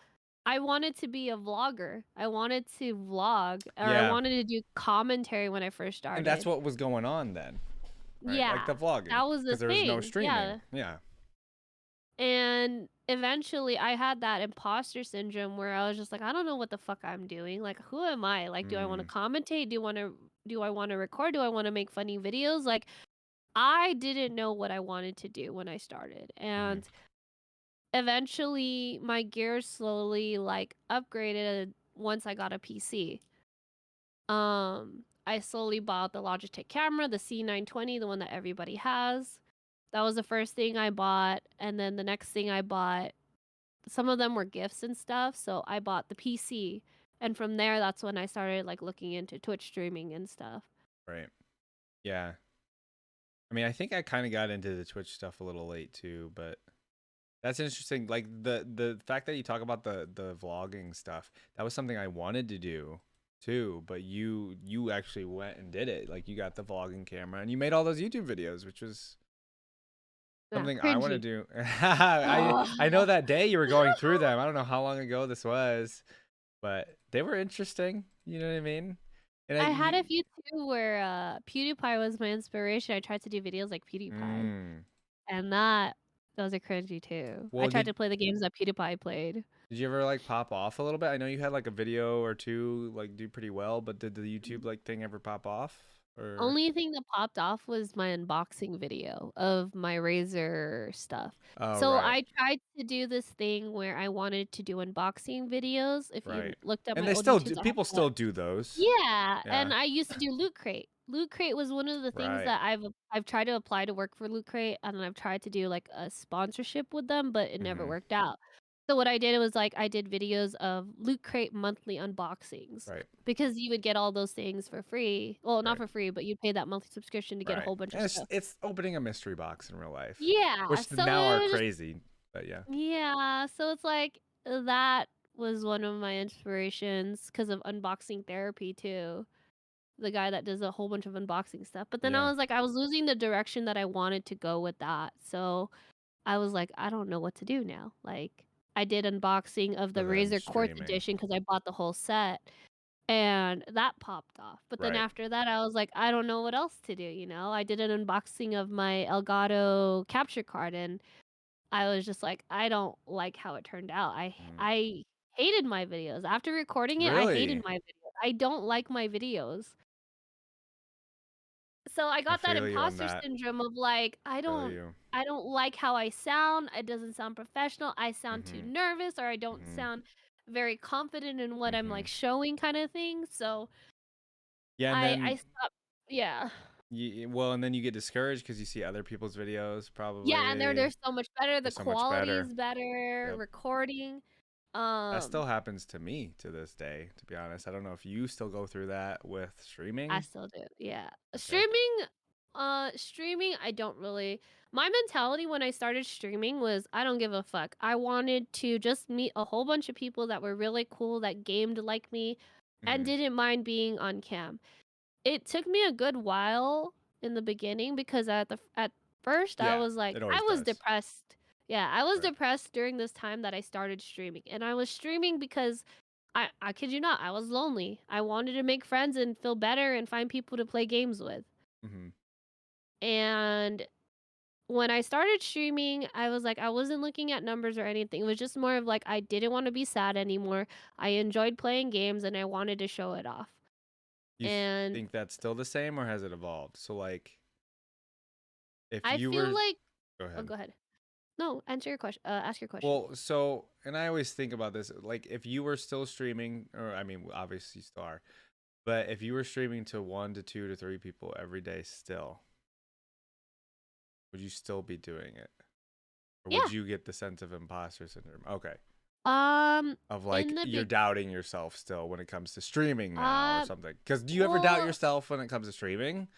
I wanted to be a vlogger. I wanted to vlog or I Yeah. wanted to do commentary when I first And that's started. what was going on then, right? Like the Yeah, vlogging, that was the because there was no thing. streaming. Yeah. Yeah. And eventually I had that imposter syndrome where I was just like, I don't know what the fuck I'm doing. Like, who am I? Like, do I want to Mm, commentate? Do I want to record? Do I want to make funny videos? Like, I didn't know what I wanted to do when I started. mm, And eventually my gears slowly like upgraded once I got a PC. I slowly bought the Logitech camera, the C920, the one that everybody has. That was the first thing I bought, and then the next thing I bought some of them were gifts and stuff, so I bought the PC, and from there, that's when I started, like, looking into Twitch streaming and stuff. right. Yeah. I mean, I think I kind of got into the Twitch stuff a little late too, but that's interesting. Like the fact that you talk about the vlogging stuff, that was something I wanted to do too, but you actually went and did it. Like you got the vlogging camera and you made all those YouTube videos, which was Yeah, something I want to cringy. do. I know that day you were going through them. I don't know how long ago this was, but they were interesting. You know what I mean? And I had a few too where, PewDiePie was my inspiration, I tried to do videos like PewDiePie, mm, and that those are cringy too. I well, tried to play the games that PewDiePie played. did you ever like pop off a little bit? I know you had like a video or two like do pretty well, but did the YouTube like thing ever pop off? Or Only thing that popped off was my unboxing video of my Razer stuff. oh So right, I tried to do this thing where I wanted to do unboxing videos. If you right. looked at And my they old still do, YouTubes, I have people a still do those. yeah, Yeah. and I used to do Loot Crate. Loot Crate was one of the things Right. that I've tried to apply to work for Loot Crate, and I've tried to do, like, a sponsorship with them, but it never Mhm. worked out. So what I did was, like, I did videos of Loot Crate monthly unboxings Right. because you would get all those things for free. Well, not Right. for free, but you'd pay that monthly subscription to get a Right. whole bunch of And it's stuff. it's opening a mystery box in real life, Yeah, which so now are it was just crazy. But yeah. yeah, so it's like that was one of my inspirations because of unboxing therapy too. The guy that does a whole bunch of unboxing stuff. But then I Yeah. was like, I was losing the direction that I wanted to go with that. So I was like, I don't know what to do now. Like, I did unboxing of So the then Razor Quartz streaming. edition because I bought the whole set and that popped off. But then Right. after that, I was like, I don't know what else to do. I did an unboxing of my Elgato capture card and I was just like, I don't like how it turned out. Mm. I hated my videos. After recording it, I hated Really? my videos. I don't like my videos. So I I got that feel you on imposter that. syndrome of like, Feel you. I don't like how I sound. It doesn't sound professional. I sound too Mhm. nervous or I don't Mhm. sound very confident in what I'm like Mhm. showing kind of thing. So Yeah, and I then stopped. Yeah. well, and then you get discouraged because you see other people's videos. Yeah, and they're Probably so much better. they're The so much quality better. is better, Yep. recording. That still Um happens to me to this day. To be honest, I don't know if you still go through that with I streaming. still do, yeah. Okay. Streaming, I don't really my mentality when I started streaming was, I don't give a fuck. I wanted to just meet a whole bunch of people that were really cool, that gamed like me, and Mhm. didn't mind being on cam. It took me a good while in the beginning because at first, I Yeah, was like it I always was does. depressed. Yeah, I was Right. depressed during this time that I started streaming, and I was streaming because I kid you not, I was lonely. I wanted to make friends and feel better and find people to play games with. Mhm. And when I started streaming, I was like, I wasn't looking at numbers or anything. It was just more of like, I didn't want to be sad anymore. I enjoyed playing games and I wanted to show it off. You And think that's still the same or has it evolved? So like if I you feel were like, go oh, ahead. go ahead. No, answer your question. Ask your question. Well, so and I always think about this like if you were still streaming or I mean obviously you still are, but if you were streaming to 1 to 2 to 3 people every day still, would you still be doing it? Or would Yeah. you get the sense of imposter syndrome? Okay. Um, Of in like the you're big, doubting yourself still when it comes to streaming now or uh, something. Cuz do you ever doubt well, yourself when it comes to streaming?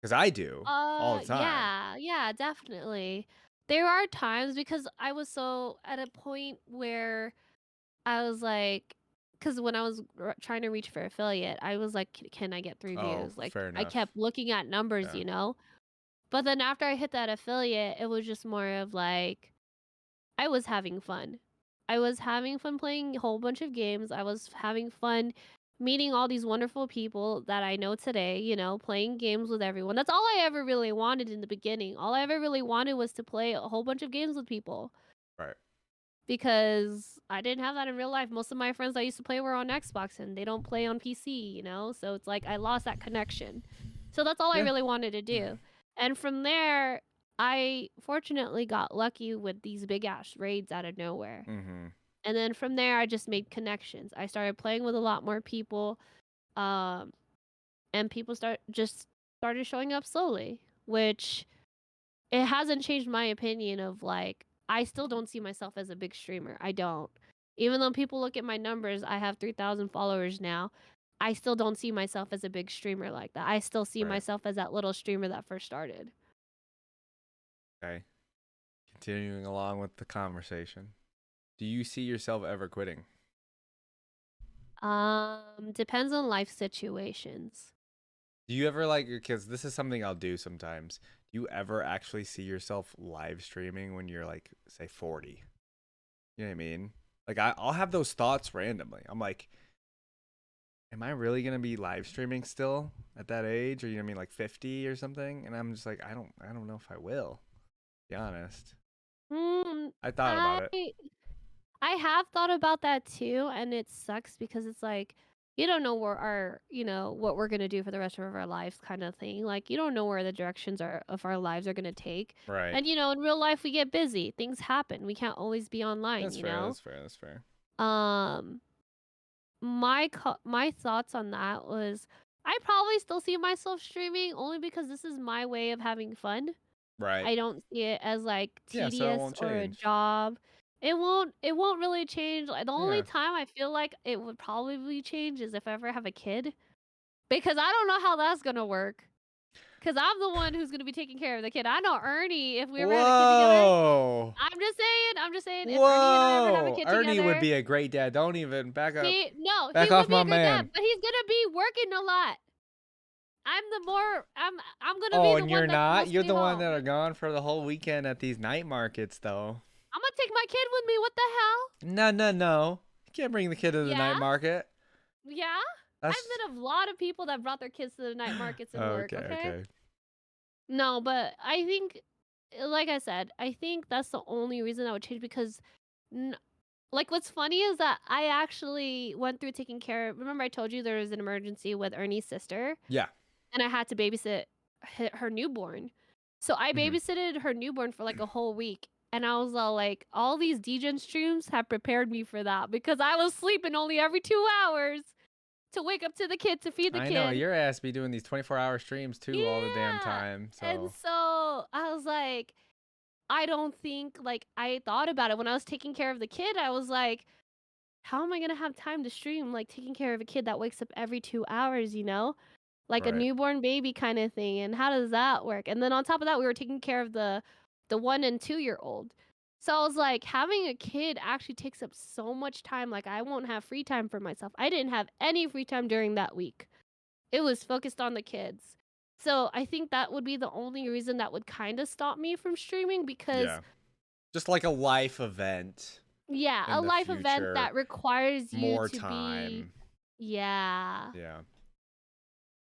Cuz I do all the time. yeah, yeah, definitely. There are times because I was so at a point where I was like, because when I was trying to reach for affiliate, I was like, Can I get 3 views?" Oh, Like, fair I enough. kept looking at numbers, Yeah. But then after I hit that affiliate, it was just more of like, I was having fun. I was having fun playing a whole bunch of games. I was having fun meeting all these wonderful people that I know today, playing games with everyone. That's all I ever really wanted in the beginning. All I ever really wanted was to play a whole bunch of games with people Right. because I didn't have that in real life. Most of my friends I used to play were on Xbox and they don't play on PC, So it's like I lost that connection. So that's all I Yeah. really wanted to do. And from there, I fortunately got lucky with these big ass raids out of nowhere. Mhm. And then from there, I just made connections. I started playing with a lot more people, um, and people started showing up slowly, which it hasn't changed my opinion of like I still don't see myself as a big streamer. I don't. Even though people look at my numbers, I have 3,000 followers now. I still don't see myself as a big streamer like that. I still see Right. myself as that little streamer that first started. Okay. Continuing along with the conversation. Do you see yourself ever quitting? Depends on life situations. Do you ever like because this is something I'll do sometimes. Do you ever actually see yourself live streaming when you're like say 40? You know what I mean? Like I'll have those thoughts randomly. I'm like, am I really gonna be live streaming still at that age? Or you know what I mean, like 50 or something? And I'm just like, I don't know if I will, to be honest. Mm, I thought about I it. I have thought about that too, and it sucks because it's like you don't know what we're gonna do for the rest of our lives, kind of thing. Like you don't know where the directions are of our lives are gonna take, Right. and in real life we get busy, things happen, we can't always be online. That's fair. That's fair. That's fair. Um, my thoughts on that was I probably still see myself streaming only because this is my way of having fun. Right. I don't see it as like Yeah, so it tedious won't or a change. job. It won't really change. Like, the only Yeah. time I feel like it would probably change is if I ever have a kid, because I don't know how that's gonna work. Because 'Cause I'm the one who's gonna be taking care of the kid. I know Ernie, if we ever had a kid together, Whoa. I'm just saying, if Ernie and I ever have a Whoa. kid Ernie would together, be a great dad. Don't even back up. he Back would off be my a great man. dad, but he's gonna be working a lot. I'm gonna be Oh, the and you're one that will not? You're stay the one that home. are gone for the whole weekend at these night markets, though. I'm gonna take my kid with me, what the hell? No, no, no. You can't bring the kid to the Yeah? night market. Yeah? That's I've met a lot of people that brought their kids to the night markets and work, okay, okay? okay. No, but I think, like I said, I think that's the only reason I would change because, n- like, what's funny is that I actually went through taking care of. Remember, I told you there was an emergency with Ernie's sister, Yeah. and I had to babysit her newborn. So I Hmm. babysitted her newborn for like a whole week. And I was all like, all these DGen streams have prepared me for that because I was sleeping only every 2 hours to wake up to the kid to feed the I know kid. your ass be doing these 24-hour streams too all the damn Yeah. time. And So so I was like, I don't think, like, I thought about it when I was taking care of the kid. I was like, how am I going to have time to stream, like, taking care of a kid that wakes up every 2 hours, you know? Like a right. newborn baby kind of thing, and how does that work? And then on top of that, we were taking care of the 1 and 2-year-old. So I was like, having a kid actually takes up so much time, like, I won't have free time for myself. I didn't have any free time during that week. It was focused on the kids. So I think that would be the only reason that would kinda stop me from streaming because, Yeah. Just like a life event yeah, in a the life event future, that requires you more to be. time. Yeah. Yeah. That's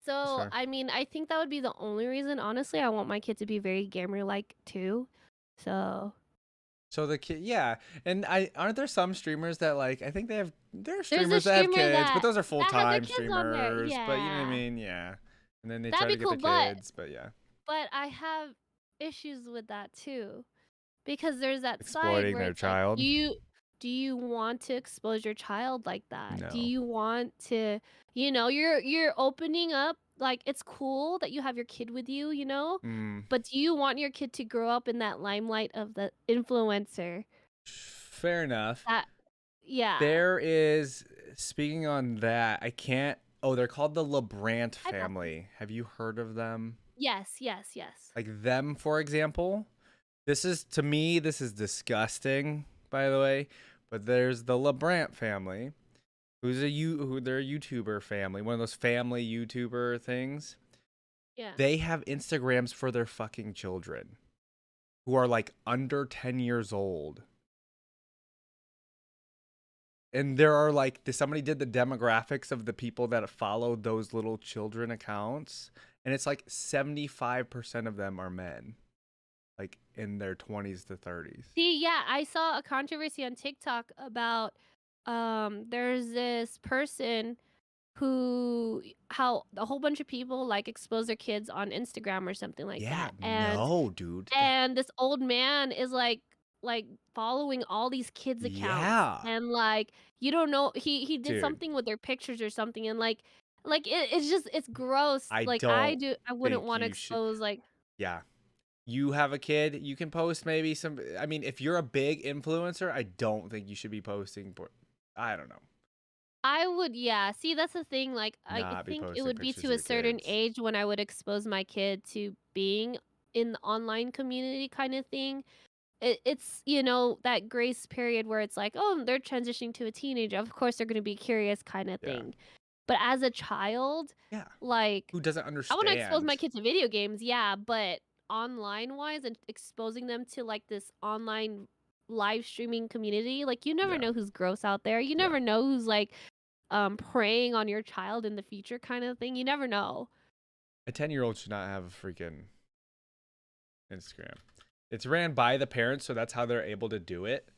So, fair. I mean, I think that would be the only reason. Honestly, I want my kid to be very gamer-like too. So, So the kid, yeah, and I aren't there some streamers that like I think there are there's a streamers that have streamer kids, but that those are full has their time kids on there. streamers. But you know what I Yeah. mean? Yeah, and then they That'd try be to get cool, the kids, but yeah, but I have issues with that too. Because there's that side exploiting where their it's like, child. do you want to expose your child like that? Do No. you want to, you're opening up, like, it's cool that you have your kid with you, Mm, but do you want your kid to grow up in that limelight of the influencer? fair enough. That Yeah. There is speaking on that. I can't. Oh, they're called the LeBrant Hi, puppy. family. Have you heard of them? Yes, yes, yes. Like them, for example. This is to me. This is disgusting. By the way, but there's the LeBrant family who they're a YouTuber family, one of those family YouTuber things. Yeah. They have Instagrams for their fucking children who are like under 10 years old. And there are like somebody did the demographics of the people that followed those little children accounts, and it's like 75% of them are men, like in their 20s to 30s. See, yeah, I saw a controversy on TikTok about there's this person who how a whole bunch of people like expose their kids on Instagram or something like Yeah, that. And no, dude. and this old man is like following all these kids accounts Yeah, and like you don't know he did dude. something with their pictures or something and like it's just it's gross. I Like don't I wouldn't think want to you should. expose like Yeah, you have a kid, you can post maybe some. I mean, if you're a big influencer, I don't think you should be posting. I don't know, I would, yeah. See, that's the thing. Like, I not be think it posting would be pictures to of a your certain kids. age when I would expose my kid to being in the online community kind of thing. It's, that grace period where it's like, oh, they're transitioning to a teenager. Of course, they're going to be curious kind of Yeah, thing. But as a child, yeah. like, Who doesn't I want to expose my understand? kids to video games, yeah, but online wise and exposing them to like this online live streaming community, like, you never Yeah, know who's gross out there. You yeah. never know who's like preying on your child in the future kind of thing. You never know. A 10-year-old should not have a freaking Instagram. It's ran by the parents, so that's how they're able to do it.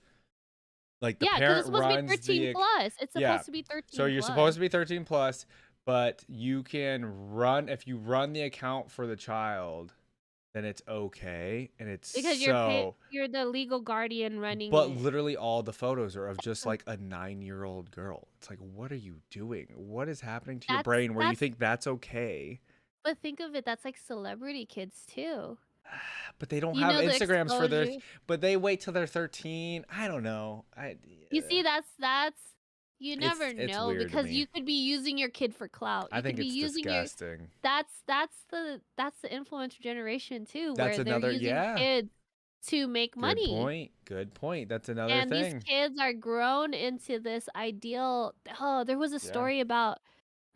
Like the Yeah, because parent it's supposed to be runs 13 the plus. It's yeah. supposed to be So 13 you're plus. supposed to be 13 plus, but you can run if you run the account for the child, then it's okay. And it's Because so you're the legal guardian running but it. literally all the photos are of just like a 9-year-old girl. It's like, what are you doing? What is happening to your That's brain where you that's think that's okay? but think of it, that's like celebrity kids too. But they don't You have know the Instagrams for their. exposure. But they wait till they're 13. I don't know. You see, that's you never It's know weird to because me. you could be using your kid for clout. I You could think be it's using your disgusting. that's the influencer generation too, That's where they're another. using Yeah. kids to make Good money. point. Good point. That's another And these thing. kids are grown into this ideal. Oh, there was a Yeah. story about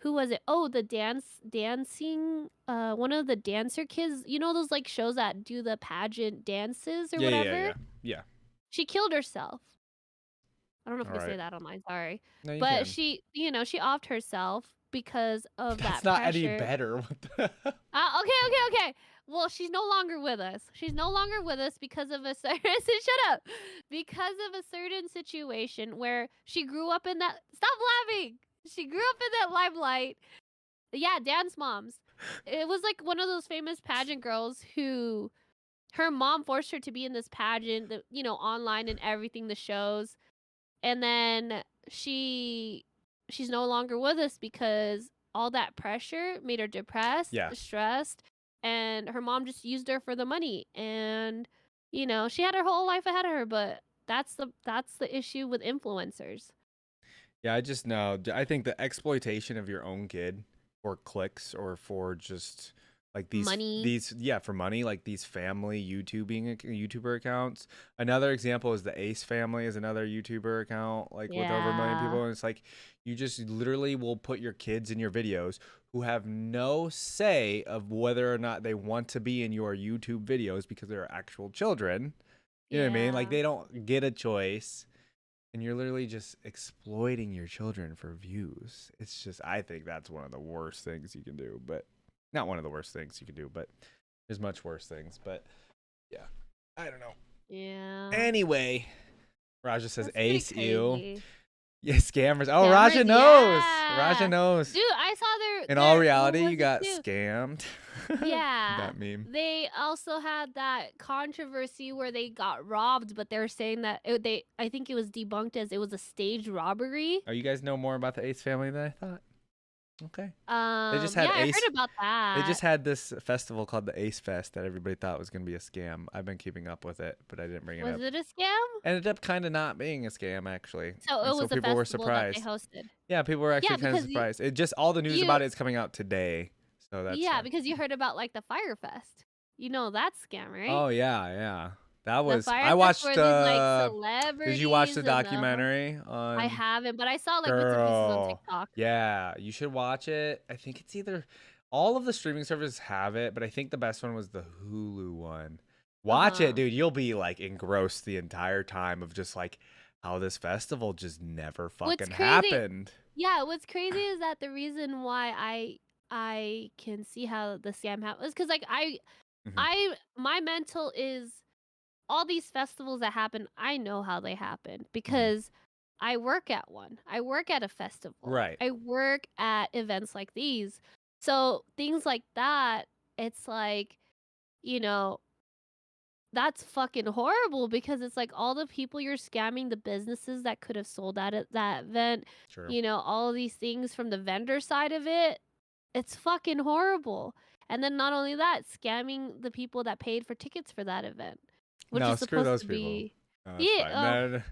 who was it? Oh, the dancing one of the dancer kids. You know those like shows that do the pageant dances or Yeah. Yeah. whatever? Yeah. Yeah. She killed herself. I don't know if All I can say right. that online, sorry. No, you But can. she, she offed herself because of That's that not any pressure. better. What the? Okay. Well, she's no longer with us. She's no longer with us because of a certain shut up. Because of a certain situation where she grew up in that stop laughing. She grew up in that limelight. Yeah, dance moms. It was like one of those famous pageant girls who her mom forced her to be in this pageant, online and everything, the shows. And then she's no longer with us because all that pressure made her depressed, Yeah. stressed, and her mom just used her for the money. And she had her whole life ahead of her, but that's the issue with influencers. Yeah, I just know. I think the exploitation of your own kid for clicks or for just like Money. these yeah, for money, like these family YouTuber accounts. Another example is the Ace family is another YouTuber account like with over 1 million Yeah. people, and it's like you just literally will put your kids in your videos who have no say of whether or not they want to be in your YouTube videos because they're actual children. You know what I mean? Like Yeah. they don't get a choice and you're literally just exploiting your children for views. It's just, I think that's one of the worst things you can do, but not one of the worst things you can do, but there's much worse things. But yeah, I don't know. Yeah. Anyway, Raja says That's pretty Ace, ew. crazy. Yeah, scammers. Oh, Raja Scammers, knows. Raja yeah. knows. Dude, I saw their In all what reality, you was it got too? scammed. Yeah. That meme. They also had that controversy where they got robbed, but they're saying that I think it was debunked as it was a staged robbery. Oh, you guys know more about the Ace family than I thought. Okay. They just Yeah, had I heard Ace. about They that. just had this festival called the Ace Fest that everybody thought was going to be a scam. I've been keeping up with it, but I didn't bring it Was up. it a scam? Ended up kind of not being a scam, actually. So And it so was a people were festival that they surprised. hosted. Yeah, people were Yeah, actually kind of because surprised. It just, all the news you about it is coming out today. So that's yeah, why. because you heard about like the Fire Fest. You know that scam, right? Oh, yeah, yeah. That The was, Fire I Fest watched, where these like did you watch the celebrities and documentary I on haven't, but I saw like bits and pieces on Girl? TikTok. Yeah, you should watch it. I think it's either all of the streaming services have it, but I think the best one was the Hulu one. Watch it, Uh-huh. dude. You'll be like engrossed the entire time of just like how this festival just never What's fucking crazy happened. Yeah, what's crazy is that the reason why I can see how the scam happens because like Mhm. my mental is all these festivals that happen, I know how they happen Mhm. because I work at one. I work at a festival. Right. I work at events like these. So things like that, it's like, you know, that's fucking horrible because it's like all the people you're scamming, the businesses that could have sold out at that event, True. all of these things from the vendor side of it, it's fucking horrible. And then not only that, scamming the people that paid for tickets for that event, which No, is screw supposed those to people. be No, that's yeah, fine. No, no,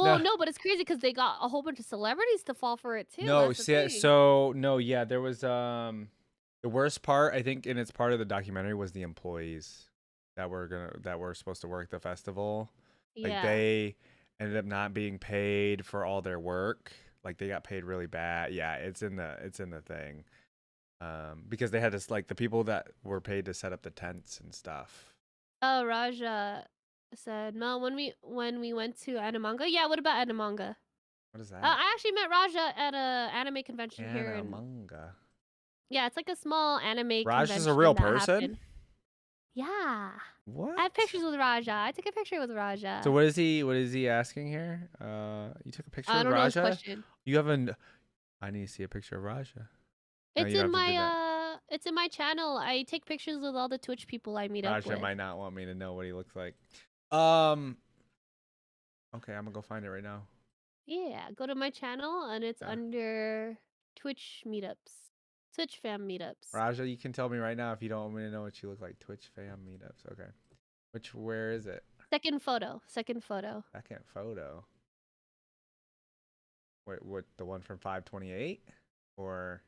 well, no. no, but it's crazy because they got a whole bunch of celebrities to fall for it too. No, That's the see, thing. so no, yeah, there was the worst part I think, and it's part of the documentary, was the employees that were supposed to work the festival. Like Yeah. they ended up not being paid for all their work. Like they got paid really bad. Yeah, it's in the thing. Because they had this like the people that were paid to set up the tents and stuff. Oh, Raja said, Mel, when we went to Animanga, yeah. What about Animanga? What is that? I actually met Raja at a anime convention here Anna in manga. yeah, it's like a small anime Raj is a real convention that person? happened. Yeah. I have What? pictures with Raja. I took a picture with So Raja. what is he asking here? You took a picture I with don't know his Raja? question. You haven't I need to see a picture of Raja. No, It's you don't in have to do my that. it's in my channel. I take pictures with all the Twitch people I meet up Raja with. might not want me to know what he looks like. Um okay, I'm gonna go find it right now. Yeah, go to my channel and it's Yeah. under Twitch meetups. Twitch fam meetups. Raja, you can tell me right now if you don't want me to know what you look like. Twitch fam meetups. Okay. Where is it? Second photo. Second photo. Second photo. Wait, what? The one from 528? Or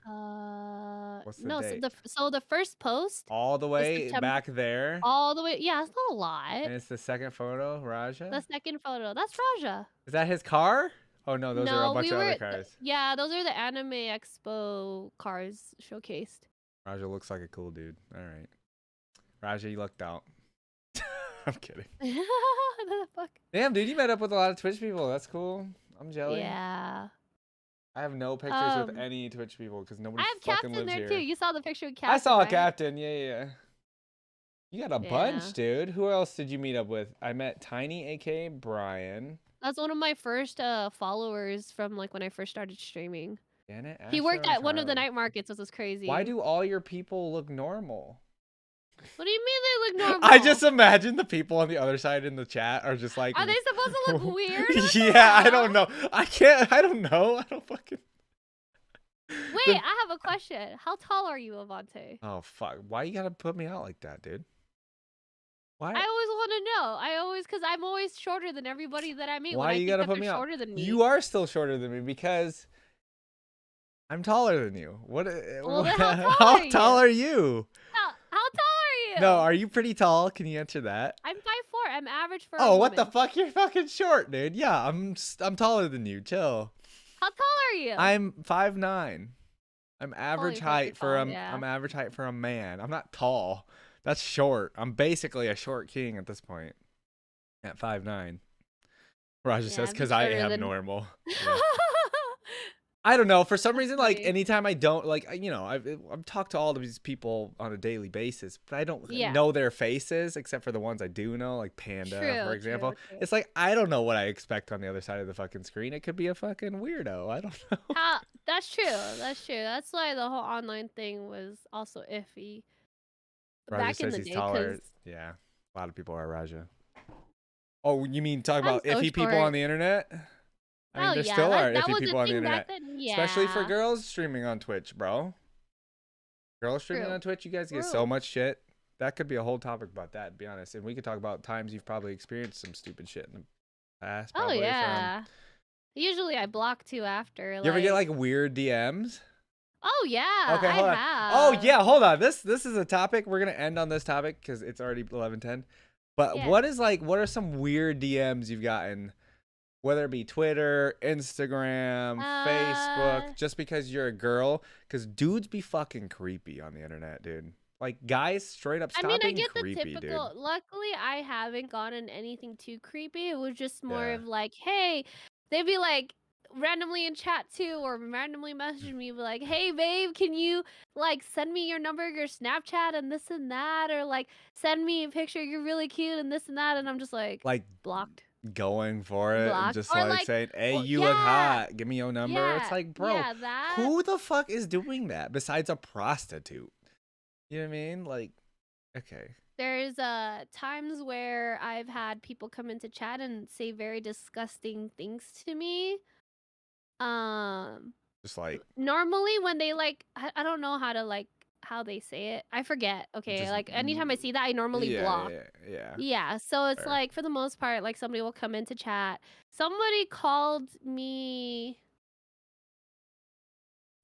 what's the No. date? So the first post All the is way September. back there? All the way. Yeah, it's not a lot. And it's the second photo, Raja? The second photo. That's Raja. Is that his car? Oh, no, those are a No, bunch we of were. other cars. Yeah, those are the Anime Expo cars showcased. Raja looks like a cool dude. All right. Raja, you lucked out. I'm kidding. What the fuck? Damn, dude, you met up with a lot of Twitch people. That's cool. I'm jelly. Yeah. I have no pictures with any Twitch people because nobody I have fucking Captain lives there here. too. You saw the picture with Captain. I saw right? Captain. Yeah. You got a Yeah. bunch, dude. Who else did you meet up with? I met Tiny, aka Brian. That's one of my first followers from like when I first started streaming. Janet, He Asher, worked and at one of the Charlie. night markets, which was crazy. Why do all your people look normal? What do you mean they look normal? I just imagine the people on the other side in the chat are just like. Are they supposed to look weird? Yeah, I don't know. I don't know. I don't fucking. Wait, I have a question. How tall are you, Avante? Oh fuck! Why you gotta put me out like that, dude? Why? I always want to know. Because I'm always shorter than everybody that I meet. Why when I you think gotta that put they're me out? shorter than me. You are still shorter than me because I'm taller than you. What? Well, then how tall how are you? tall are you? How tall are you? No, are you pretty tall? Can you answer that? I'm 5'4". I'm average for a Oh, what the woman. fuck? You're fucking short, dude. Yeah, I'm taller than you. Chill. How tall are you? I'm 5'9". I'm average fucking height for tall, yeah. I'm average height for a man. I'm not tall. That's short. I'm basically a short king at this point. At 5'9". Raja says I'd be because I shorter am than- normal. Yeah. I don't know. For some reason, like funny. anytime I don't like, I've talked to all of these people on a daily basis, but I don't Yeah. know their faces except for the ones I do know, like Panda, for True, example. true. It's like I don't know what I expect on the other side of the fucking screen. It could be a fucking weirdo. I don't know. That's true. That's true. That's why the whole online thing was also iffy. Raja Back in says the he's day, taller. 'cause Yeah, a lot of people are Raja. Oh, you mean talk I'm about so iffy people short. on the internet? I mean, Oh, there yeah, still are that iffy was people a on the thing internet, back then. Yeah. especially for girls streaming on Twitch, bro. Girls streaming True. on Twitch, you guys get True. so much shit. That could be a whole topic about that, to be honest. And we could talk about times you've probably experienced some stupid shit in the past. Oh Probably yeah. Usually I block too after. You ever get like weird DMs? Oh yeah. Okay, hold I on. have. Oh yeah, hold on. This is a topic. We're gonna end on this topic because it's already 11:10. But Yeah. what are some weird DMs you've gotten? Whether it be Twitter, Instagram, Facebook, just because you're a girl, because dudes be fucking creepy on the internet, dude. Like guys straight up stop I being get creepy, the typical. dude. Luckily, I haven't gotten anything too creepy. It was just more Yeah. of like, hey, they'd be like randomly in chat too, or randomly messaging me, be like, hey, babe, can you like send me your number, your Snapchat, and this and that, or like send me a picture, you're really cute, and this and that, and I'm just like blocked. Going for it and Blocked. just Or, like saying, hey, well, you look yeah. hot, give me your number. It's like, bro, Yeah, that. who the fuck is doing that besides a prostitute? You know what I mean? Like, okay. There's times where I've had people come into chat and say very disgusting things to me. Just like Normally when they like I don't know how to like how they say it. I forget. Okay, Just- like anytime I see that, I normally block. Yeah. Yeah, so it's Fair. like for the most part, like somebody will come into chat. Somebody called me.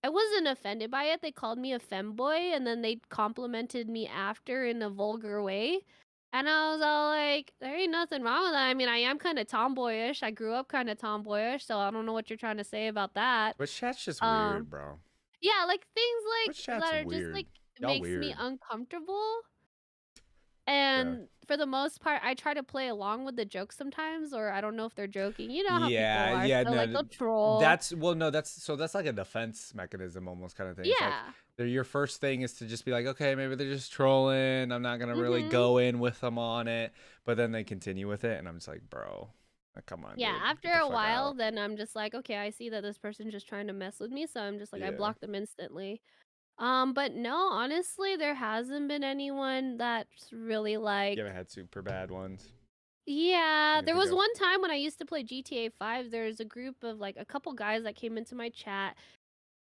I wasn't offended by it. They called me a femboy, and then they complimented me after in a vulgar way. And I was all like, there ain't nothing wrong with that. I mean, I am kind of tomboyish. I grew up kind of tomboyish, so I don't know what you're trying to say about that. But chat's just weird, bro. Yeah, like things Twitch like chat's that are just weird. like Y'all makes me weird. uncomfortable. And for the most part, I try to play along with the jokes sometimes, or I don't know if they're joking. You know how people are. Yeah, so, no, like they'll troll. that's like a defense mechanism almost kind of thing. It's like your first thing is to just be like, okay, maybe they're just trolling. I'm not gonna really go in with them on it, but then they continue with it, and I'm just like, bro, come on. Yeah, dude, after get the a fuck while, out. then I'm just like, okay, I see that this person's just trying to mess with me, so I'm just like, I block them instantly. But no, honestly, there hasn't been anyone that's really like. You haven't had super bad ones. Yeah, there was one time when I used to play GTA 5. There's a group of like a couple guys that came into my chat.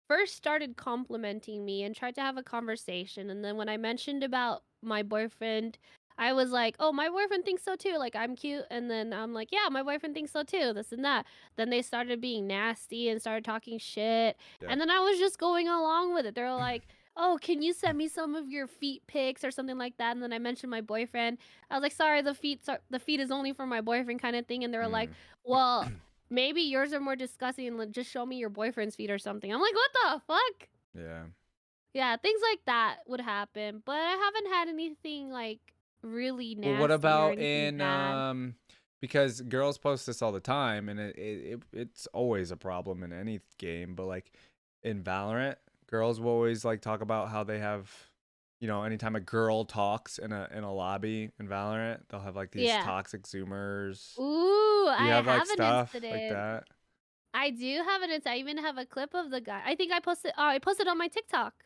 first started complimenting me and tried to have a conversation, and then when I mentioned about my boyfriend, I was like, "Oh, my boyfriend thinks so too. Like I'm cute." And then I'm like, "Yeah, my boyfriend thinks so too. This and that." Then they started being nasty and started talking shit, Yeah. and then I was just going along with it. They were like, "Oh, can you send me some of your feet pics or something like that?" And then I mentioned my boyfriend. I was like, "Sorry, the feet is only for my boyfriend," kind of thing. And they were like, Mm. "Well, maybe yours are more disgusting. Just show me your boyfriend's feet or something." I'm like, "What the fuck?" Yeah. Yeah, things like that would happen, but I haven't had anything like really Well, what nasty or about anything in bad. because girls post this all the time, and it's always a problem in any game, but like in Valorant, girls will always like talk about how they have, anytime a girl talks in a lobby in Valorant, they'll have like these Yeah. toxic zoomers. Ooh, Do you I have like have an stuff like incident. that? I do have an incident. I even have a clip of the guy. I think I posted. Oh, I posted on my TikTok.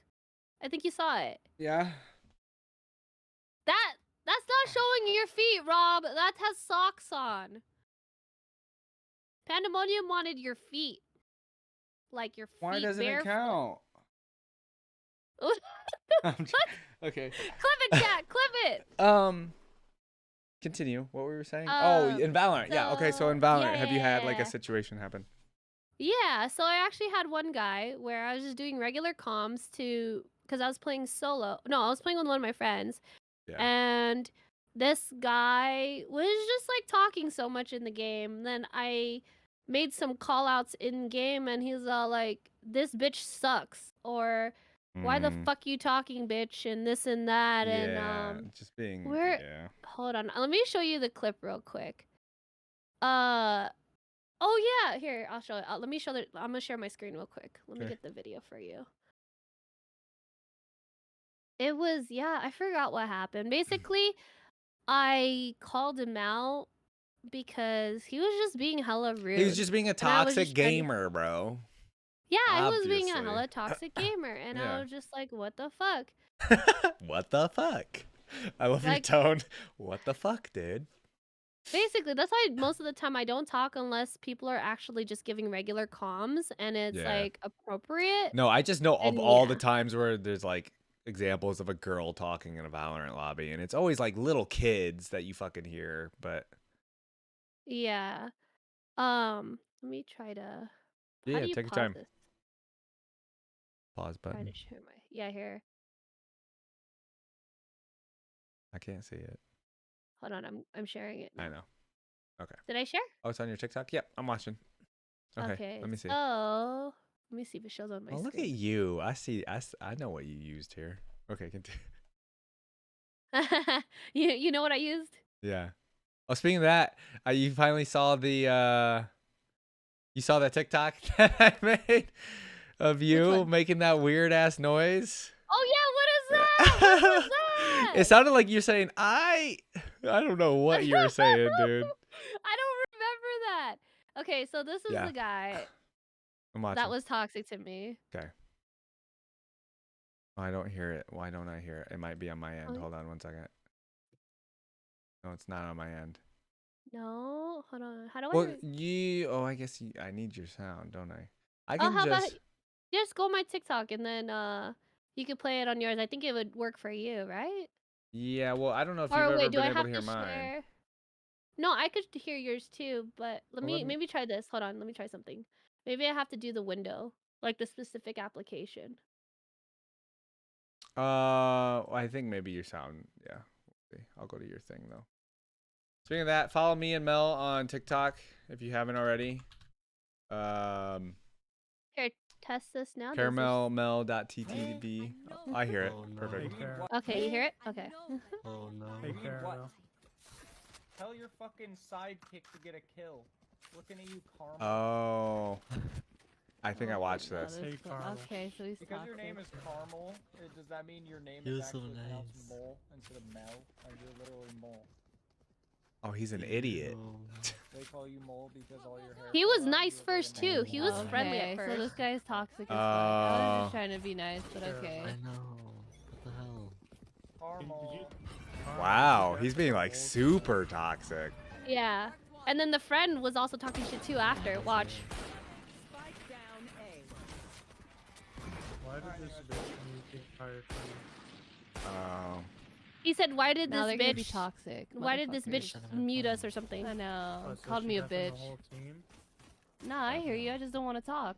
I think you saw it. Yeah. That's not showing your feet, Rob. That has socks on. Pandemonium wanted your feet, like your Why feet doesn't it barefoot. count? What? Okay. Clip it, chat. Clip it. Continue. What were we saying? Oh, in Valorant. Yeah. Okay. So in Valorant, have you had like a Yeah. situation happen? Yeah, so I actually had one guy where I was just doing regular comms because I was playing solo. No, I was playing with one of my friends, Yeah. and this guy was just like talking so much in the game. Then I made some call outs in game, and he's all like, "This bitch sucks," or "Why the fuck you talking, bitch?" and this and that. Yeah. And Just being. we're Yeah. hold on, let me show you the clip real quick. Uh. Oh yeah, here I'll show it. Let me show it. I'm gonna share my screen real quick. Let me Okay. get the video for you. It was I forgot what happened. Basically, I called him out because he was just being hella rude. He was just being a and I was toxic just trying to- gamer, bro. Yeah, I was being a Obviously. hella toxic gamer, and I Yeah. was just like, what the fuck? What the fuck? I love your Like- tone. What the fuck, dude? Basically, that's why most of the time I don't talk unless people are actually just giving regular comms and it's Yeah. like appropriate. No, I just know of And all the yeah. times where there's like examples of a girl talking in a Valorant lobby, and it's always like little kids that you fucking hear, but Yeah. Let me try to. How yeah, do you take your pause time. this? Pause Try button. to share my here. I can't see it. Hold on, I'm sharing it now. I know. Okay. Did I share? Oh, it's on your TikTok? Yep, I'm watching. Okay, let me see. So let me see if it shows on my Oh, screen. look at you. I see. I know what you used here. Okay, continue. you know what I used? Yeah. Oh, speaking of that, you finally saw the you saw that TikTok that I made of you making that weird ass noise. Oh yeah, what is that? What was that? It sounded like you're saying I don't know what you were saying, dude. I don't remember that. Okay, so this is the guy I'm watching. that was toxic to me. Okay. Oh, I don't hear it. Why don't I hear it? It might be on my end. Hold on one second. No, it's not on my end. No, hold on. How do I? Well, I guess I need your sound, don't I? I can how about just go on my TikTok and then you could play it on yours. I think it would work for you, right? Yeah, well, I don't know if Or you've ever wait, do been I able have to hear to mine. share? No, I could hear yours too, but let Well, me maybe try this. Hold on, let me try something. Maybe I have to do the window, like the specific application. I think maybe your sound. Yeah, I'll go to your thing though. Speaking of that, follow me and Mel on TikTok if you haven't already. Here, test this now. Caramelmel.ttb. I hear it. Oh, no. Perfect. Okay, you hear it? Okay. Oh no. Hey, Caramel. Tell your fucking sidekick to get a kill. Looking at you, Carmel. Oh, I think I watched this. Hey, Carmel. Okay, so he's Because your toxic. name is Carmel, does that mean your name You're is so actually pronounced nice. Mole instead of Mel? Like you're literally Mole. Oh, he's an idiot. They call you Mole because all your hair. He fell was out, nice you were first very too. Mole. He was friendly at So first. this guy's toxic as fuck. I was just trying to be nice, but okay. I know. What the hell? Carmel. Wow, he's being like super toxic. Yeah. And then the friend was also talking shit too after. Watch. this bitch mute the entire time? Oh. He said, "Why did Now this they're gonna be bitch? toxic. Why did this bitch motherfuckers. mute us or something?" I know. Oh, so Called she me a deafened the bitch. whole team? Nah, I hear you. I just don't want to talk.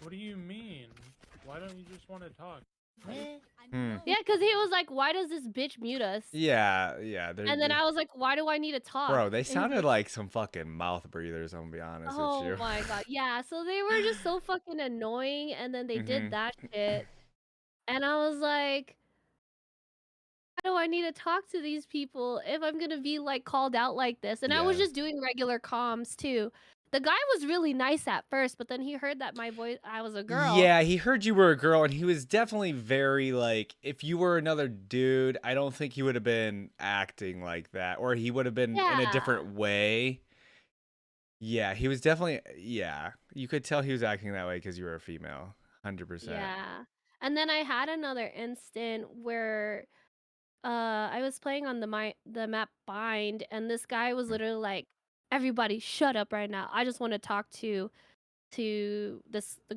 What do you mean? Why don't you just want to talk? Yeah, because he was like, "Why does this bitch mute us?" Yeah, yeah. And then I was like, "Why do I need to talk?" Bro, they And he's sounded like, like some fucking mouth breathers, I'm gonna be honest with "Oh you. my god, yeah." So they were just so fucking annoying, and then they did that shit, and I was like, "Why do I need to talk to these people if I'm gonna be like called out like this?" And I was Yeah. just doing regular comms too. The guy was really nice at first, but then he heard that my voice, I was a girl. Yeah, he heard you were a girl, and he was definitely very like. If you were another dude, I don't think he would have been acting like that, or he would have been in a Yeah. different way. Yeah, he was definitely. Yeah, you could tell he was acting that way because you were a female, 100%. Yeah. And then I had another instant where I was playing on the map Bind, and this guy was literally like, "Everybody shut up right now. I just want to talk to the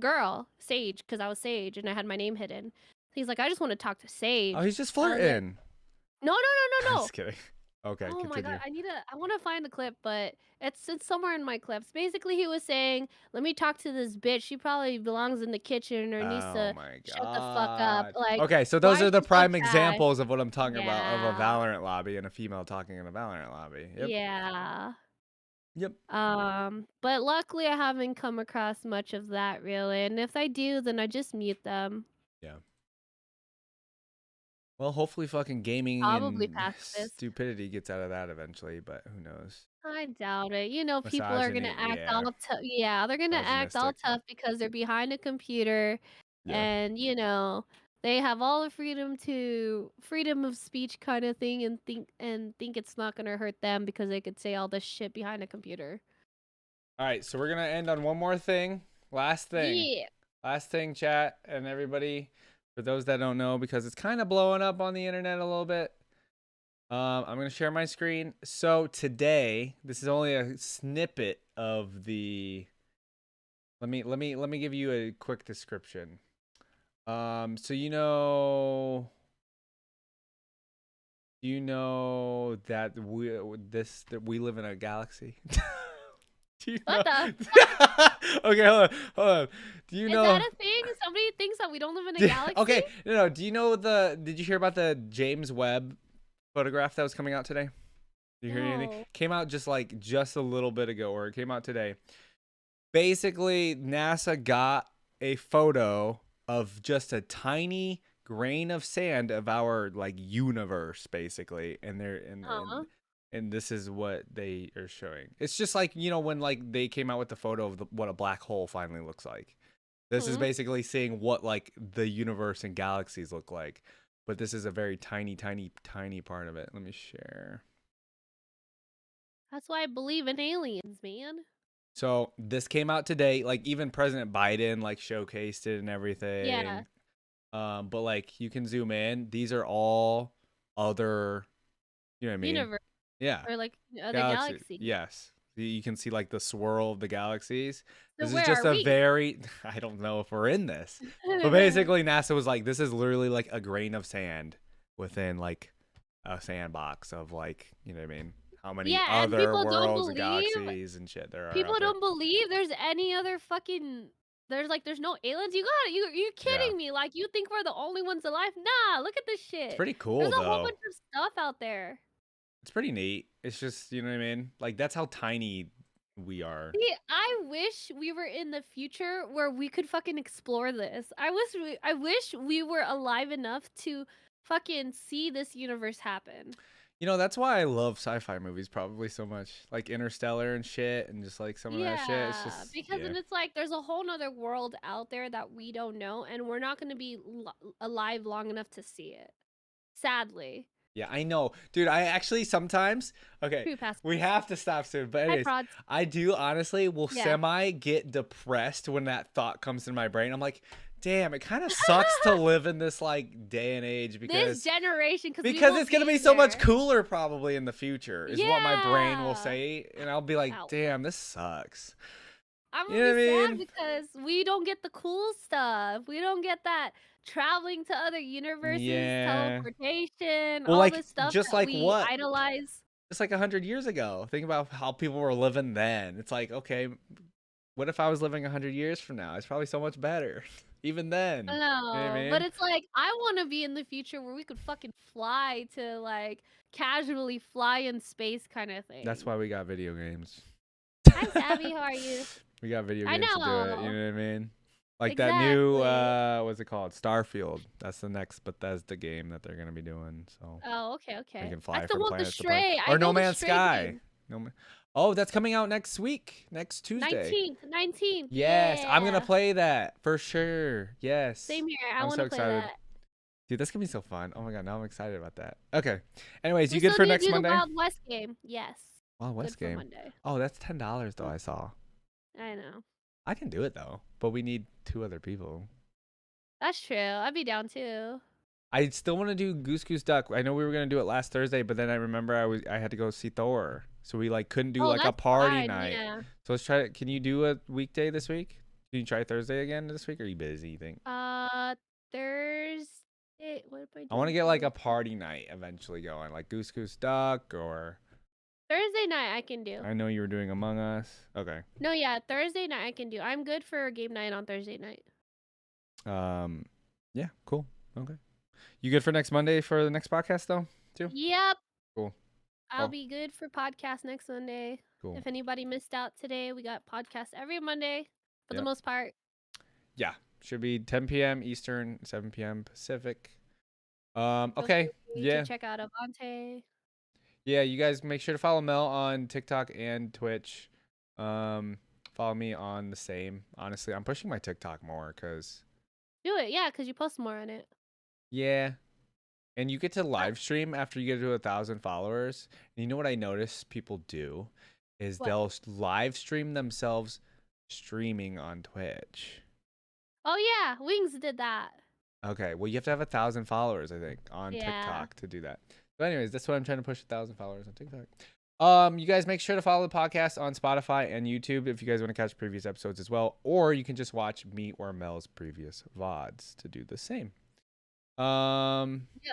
girl, Sage, because I was Sage and I had my name hidden." He's like, "I just want to talk to Sage." Oh, he's just And I was like, flirting. no. Just kidding. Okay, Oh my god, continue. I want to find the clip, but it's somewhere in my clips. Basically, he was saying, "Let me talk to this bitch. She probably belongs in the kitchen or needs Oh to my shut the fuck up." god. Like, Okay, so why those are is the she so prime trash? examples of what I'm talking about of a Yeah. Valorant lobby and a female talking in a Valorant lobby. Yep. Yeah. Yep. But luckily I haven't come across much of that really, and if I do, then I just mute them. Yeah. Well, hopefully fucking gaming Probably and pacifist. stupidity gets out of that eventually, but who knows? I doubt it. You know, people are gonna Misogyny, act yeah. all tough. Yeah, they're gonna act all Misogynistic. tough because they're behind a computer, Yeah. and you know they have all the freedom of speech kind of thing, and think it's not gonna hurt them because they could say all this shit behind a computer. All right, so we're going to end on one more thing. Last thing. Yeah. Last thing, chat and everybody. For those that don't know, because it's kind of blowing up on the internet a little bit. I'm going to share my screen. So today, this is only a snippet of the Let me give you a quick description. So you know that we live in a galaxy? Do you know? What the? Okay, hold on. Do you Is know? that a thing? Somebody thinks that we don't live in a galaxy? Okay, no. Do you know did you hear about the James Webb photograph that was coming out today? Did you hear anything? No. Came out just a little bit ago, or it came out today. Basically, NASA got a photo of just a tiny grain of sand of our like universe, basically, and and this is what they are showing. It's just like, you know, when like they came out with the photo of what a black hole finally looks like. This is basically seeing what like the universe and galaxies look like, but this is a very tiny part of it. Let me share. That's why I believe in aliens, man. So this came out today. Like even President Biden like showcased it and everything. Yeah. But like you can zoom in. These are all other, you know what I mean? Universe. Yeah. Or like other galaxies. Yes. You can see like the swirl of the galaxies. So This where is just are a we? very, I don't know if we're in this, but basically NASA was like, this is literally like a grain of sand within like a sandbox of like, you know what I mean? How many Yeah, and other people don't worlds and believe- galaxies and shit there are People out there. don't believe there's any other fucking. There's no aliens. You got it. You're kidding me. Like you think we're the only ones alive? Nah, look at this shit. It's pretty cool There's a though. whole bunch of stuff out there. It's pretty neat. It's just, you know what I mean? Like that's how tiny we are. See, I wish we were in the future where we could fucking explore this. I wish we were alive enough to fucking see this universe happen. You know, that's why I love sci-fi movies probably so much. Like Interstellar and shit and just like some of that shit. It's just because then it's like there's a whole nother world out there that we don't know, and we're not going to be alive long enough to see it. Sadly. Yeah, I know. Dude, I actually sometimes, okay, we have to stop soon. But anyways, I do honestly will semi get depressed when that thought comes in my brain. I'm like, damn, it kind of sucks to live in this like day and age because this generation because it's gonna be so much cooler probably in the future is what my brain will say, and I'll be like, damn, this sucks. I'm You gonna know be what I sad mean? because we don't get the cool stuff. We don't get that traveling to other universes, Yeah. teleportation, Well, all like this stuff just that like we what? idolize. Just like 100 years ago. Think about how people were living then. It's like, okay, what if I was living 100 years from now? It's probably so much better. Even then. You know what I No, but mean? it's like I want to be in the future where we could fucking fly to like casually fly in space kind of thing. That's why we got video games. Hi, Savvy. How are you? We got video I games to do it. You know. know what I mean? Like that new Exactly. what's it called? Starfield. That's the next Bethesda game that they're gonna be doing. So Oh, okay, we okay. can I fly still from want the planet to planet. Stray. I Or No know the Man's Stray Sky. game. Oh, that's coming out next week. Next Tuesday. 19th. Yes, I'm gonna Yeah. play that for sure. Yes. Same here. I I'm want so to play excited. that. Dude, that's gonna be so fun. Oh my god, now I'm excited about that. Okay. Anyways, We you good still for need to next do the Monday? Wild West game. Yes. Wild West Good for game. Monday. Oh, that's $10 though, I saw. I know. I can do it though, but we need 2 other people. That's true. I'd be down too. I still want to do Goose Goose Duck. I know we were gonna do it last Thursday, but then I remember I had to go see Thor, so we like couldn't do Oh, like a that's party fine. night. Yeah. So let's try it. Can you do a weekday this week? Can you try Thursday again this week? Or are you busy? You think? Thursday. What am I I want to doing get like a Thursday? party night eventually going, like Goose Goose Duck, or Thursday night I can do. I know you were doing Among Us. Okay. No, yeah, Thursday night I can do. I'm good for a game night on Thursday night. Yeah, cool. Okay. You good for next Monday for the next podcast though, too? Yep. Cool. I'll Oh. be good for podcast next Monday. Cool. If anybody missed out today, we got podcasts every Monday for the Yep. most part. Yeah, should be 10 p.m. Eastern, 7 p.m. Pacific. Feel Okay. free Yeah. to check out Avante. Yeah, you guys make sure to follow Mel on TikTok and Twitch. Follow me on the same. Honestly, I'm pushing my TikTok more because Do it, yeah, because you post more on it. yeah. And you get to live stream after you get to 1,000 followers. And you know what I notice people do is What? they'll live stream themselves streaming on Twitch. Oh yeah, Wings did that. Okay, well you have to have 1,000 followers, I think, on Yeah. TikTok to do that. So, anyways, that's what I'm trying to push 1,000 followers on TikTok. You guys make sure to follow the podcast on Spotify and YouTube if you guys want to catch previous episodes as well, or you can just watch me or Mel's previous VODs to do the same.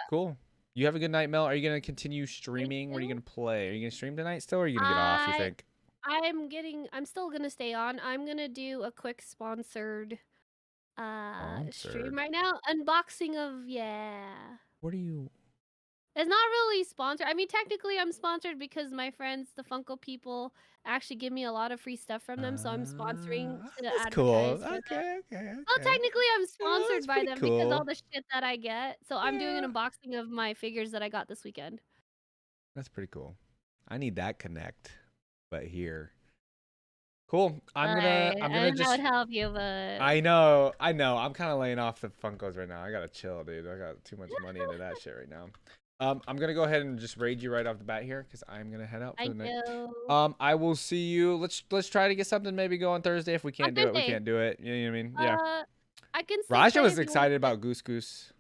Cool. You have a good night, Mel. Are you gonna continue streaming? What are you you. gonna play? Are you gonna stream tonight still, or are you gonna get off? You think? I'm still gonna stay on. I'm gonna do a quick sponsored stream Sponsored? right now. Unboxing of yeah. What are you? It's not really sponsored. I mean, technically, I'm sponsored because my friends, the Funko people, actually give me a lot of free stuff from them, so I'm sponsoring to That's cool. advertise for them. Okay. Well, technically, I'm sponsored that's by pretty them because all cool. the shit that I get. So I'm doing an Yeah. unboxing of my figures that I got this weekend. That's pretty cool. I need that connect, but here. Cool. I'm gonna I know just. that would help you, but I know. I'm kind of laying off the Funkos right now. I gotta chill, dude. I got too much money into that shit right now. I'm gonna go ahead and just raid you right off the bat here because I'm gonna head out for I the night. do. I will see you. Let's try to get something maybe go on Thursday. If we can't do it, we Thursday. can't do it. You know what I mean? Yeah. I can. Still Raja play was if you excited want to. about Goose Goose.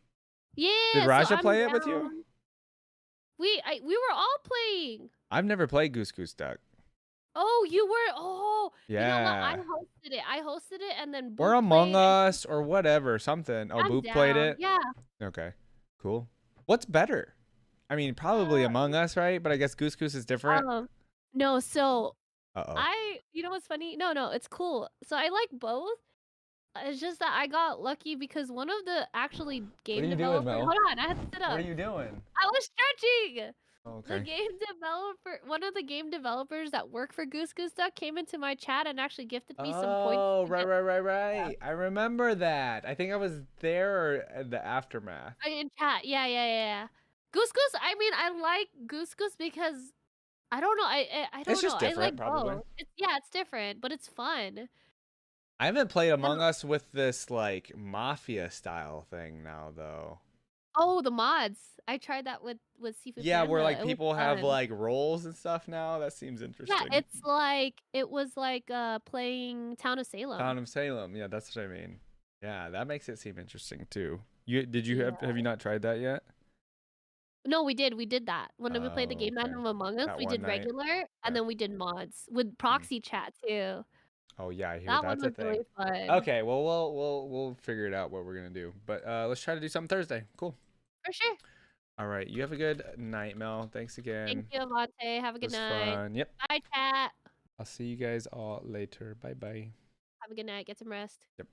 Yeah. Did so Raja I'm play it with down. you? We were all playing. I've never played Goose Goose Duck. Oh, you were. Oh, Yeah. You know what? I hosted it, and then Or Boop Among played, Us or whatever, something. Oh, I'm Boop played down. it? Yeah. Okay. Cool. What's better? I mean, probably Among Us, right? But I guess Goose Goose is different. No. So Uh-oh. you know what's funny? No, it's cool. So I like both. It's just that I got lucky because one of the actually game you doing, developers. Mel? Hold on, I had to sit up. What are you doing? I was stretching. Okay. The game developer, one of the game developers that work for Goose Goose Duck, came into my chat and actually gifted me some points. Oh, right. I remember that. I think I was there or in the aftermath. In chat, yeah. Goose Goose. I mean, I like Goose Goose because I don't know. I don't It's just know. different, I like probably. both. It's different, but it's fun. I haven't played Among Us with this like mafia style thing now though. Oh, the mods. I tried that with Seafood Yeah, Panda. where like It was people have fun. like roles and stuff now. That seems interesting. Yeah, it was like playing Town of Salem. Town of Salem. Yeah, that's what I mean. Yeah, that makes it seem interesting too. Have you not tried that yet? No, we did that. When we played the game night okay. of Among Us, That we one did night. regular, and then we did mods with proxy chat too. Oh yeah, I hear That one that's a was thing. really fun. Okay, well we'll figure it out what we're gonna do. But let's try to do something Thursday. Cool. For sure. All right, you have a good night, Mel. Thanks again. Thank you, Avante. Have a It good was night. fun. Yep. Bye, chat. I'll see you guys all later. Bye bye. Have a good night. Get some rest. Yep.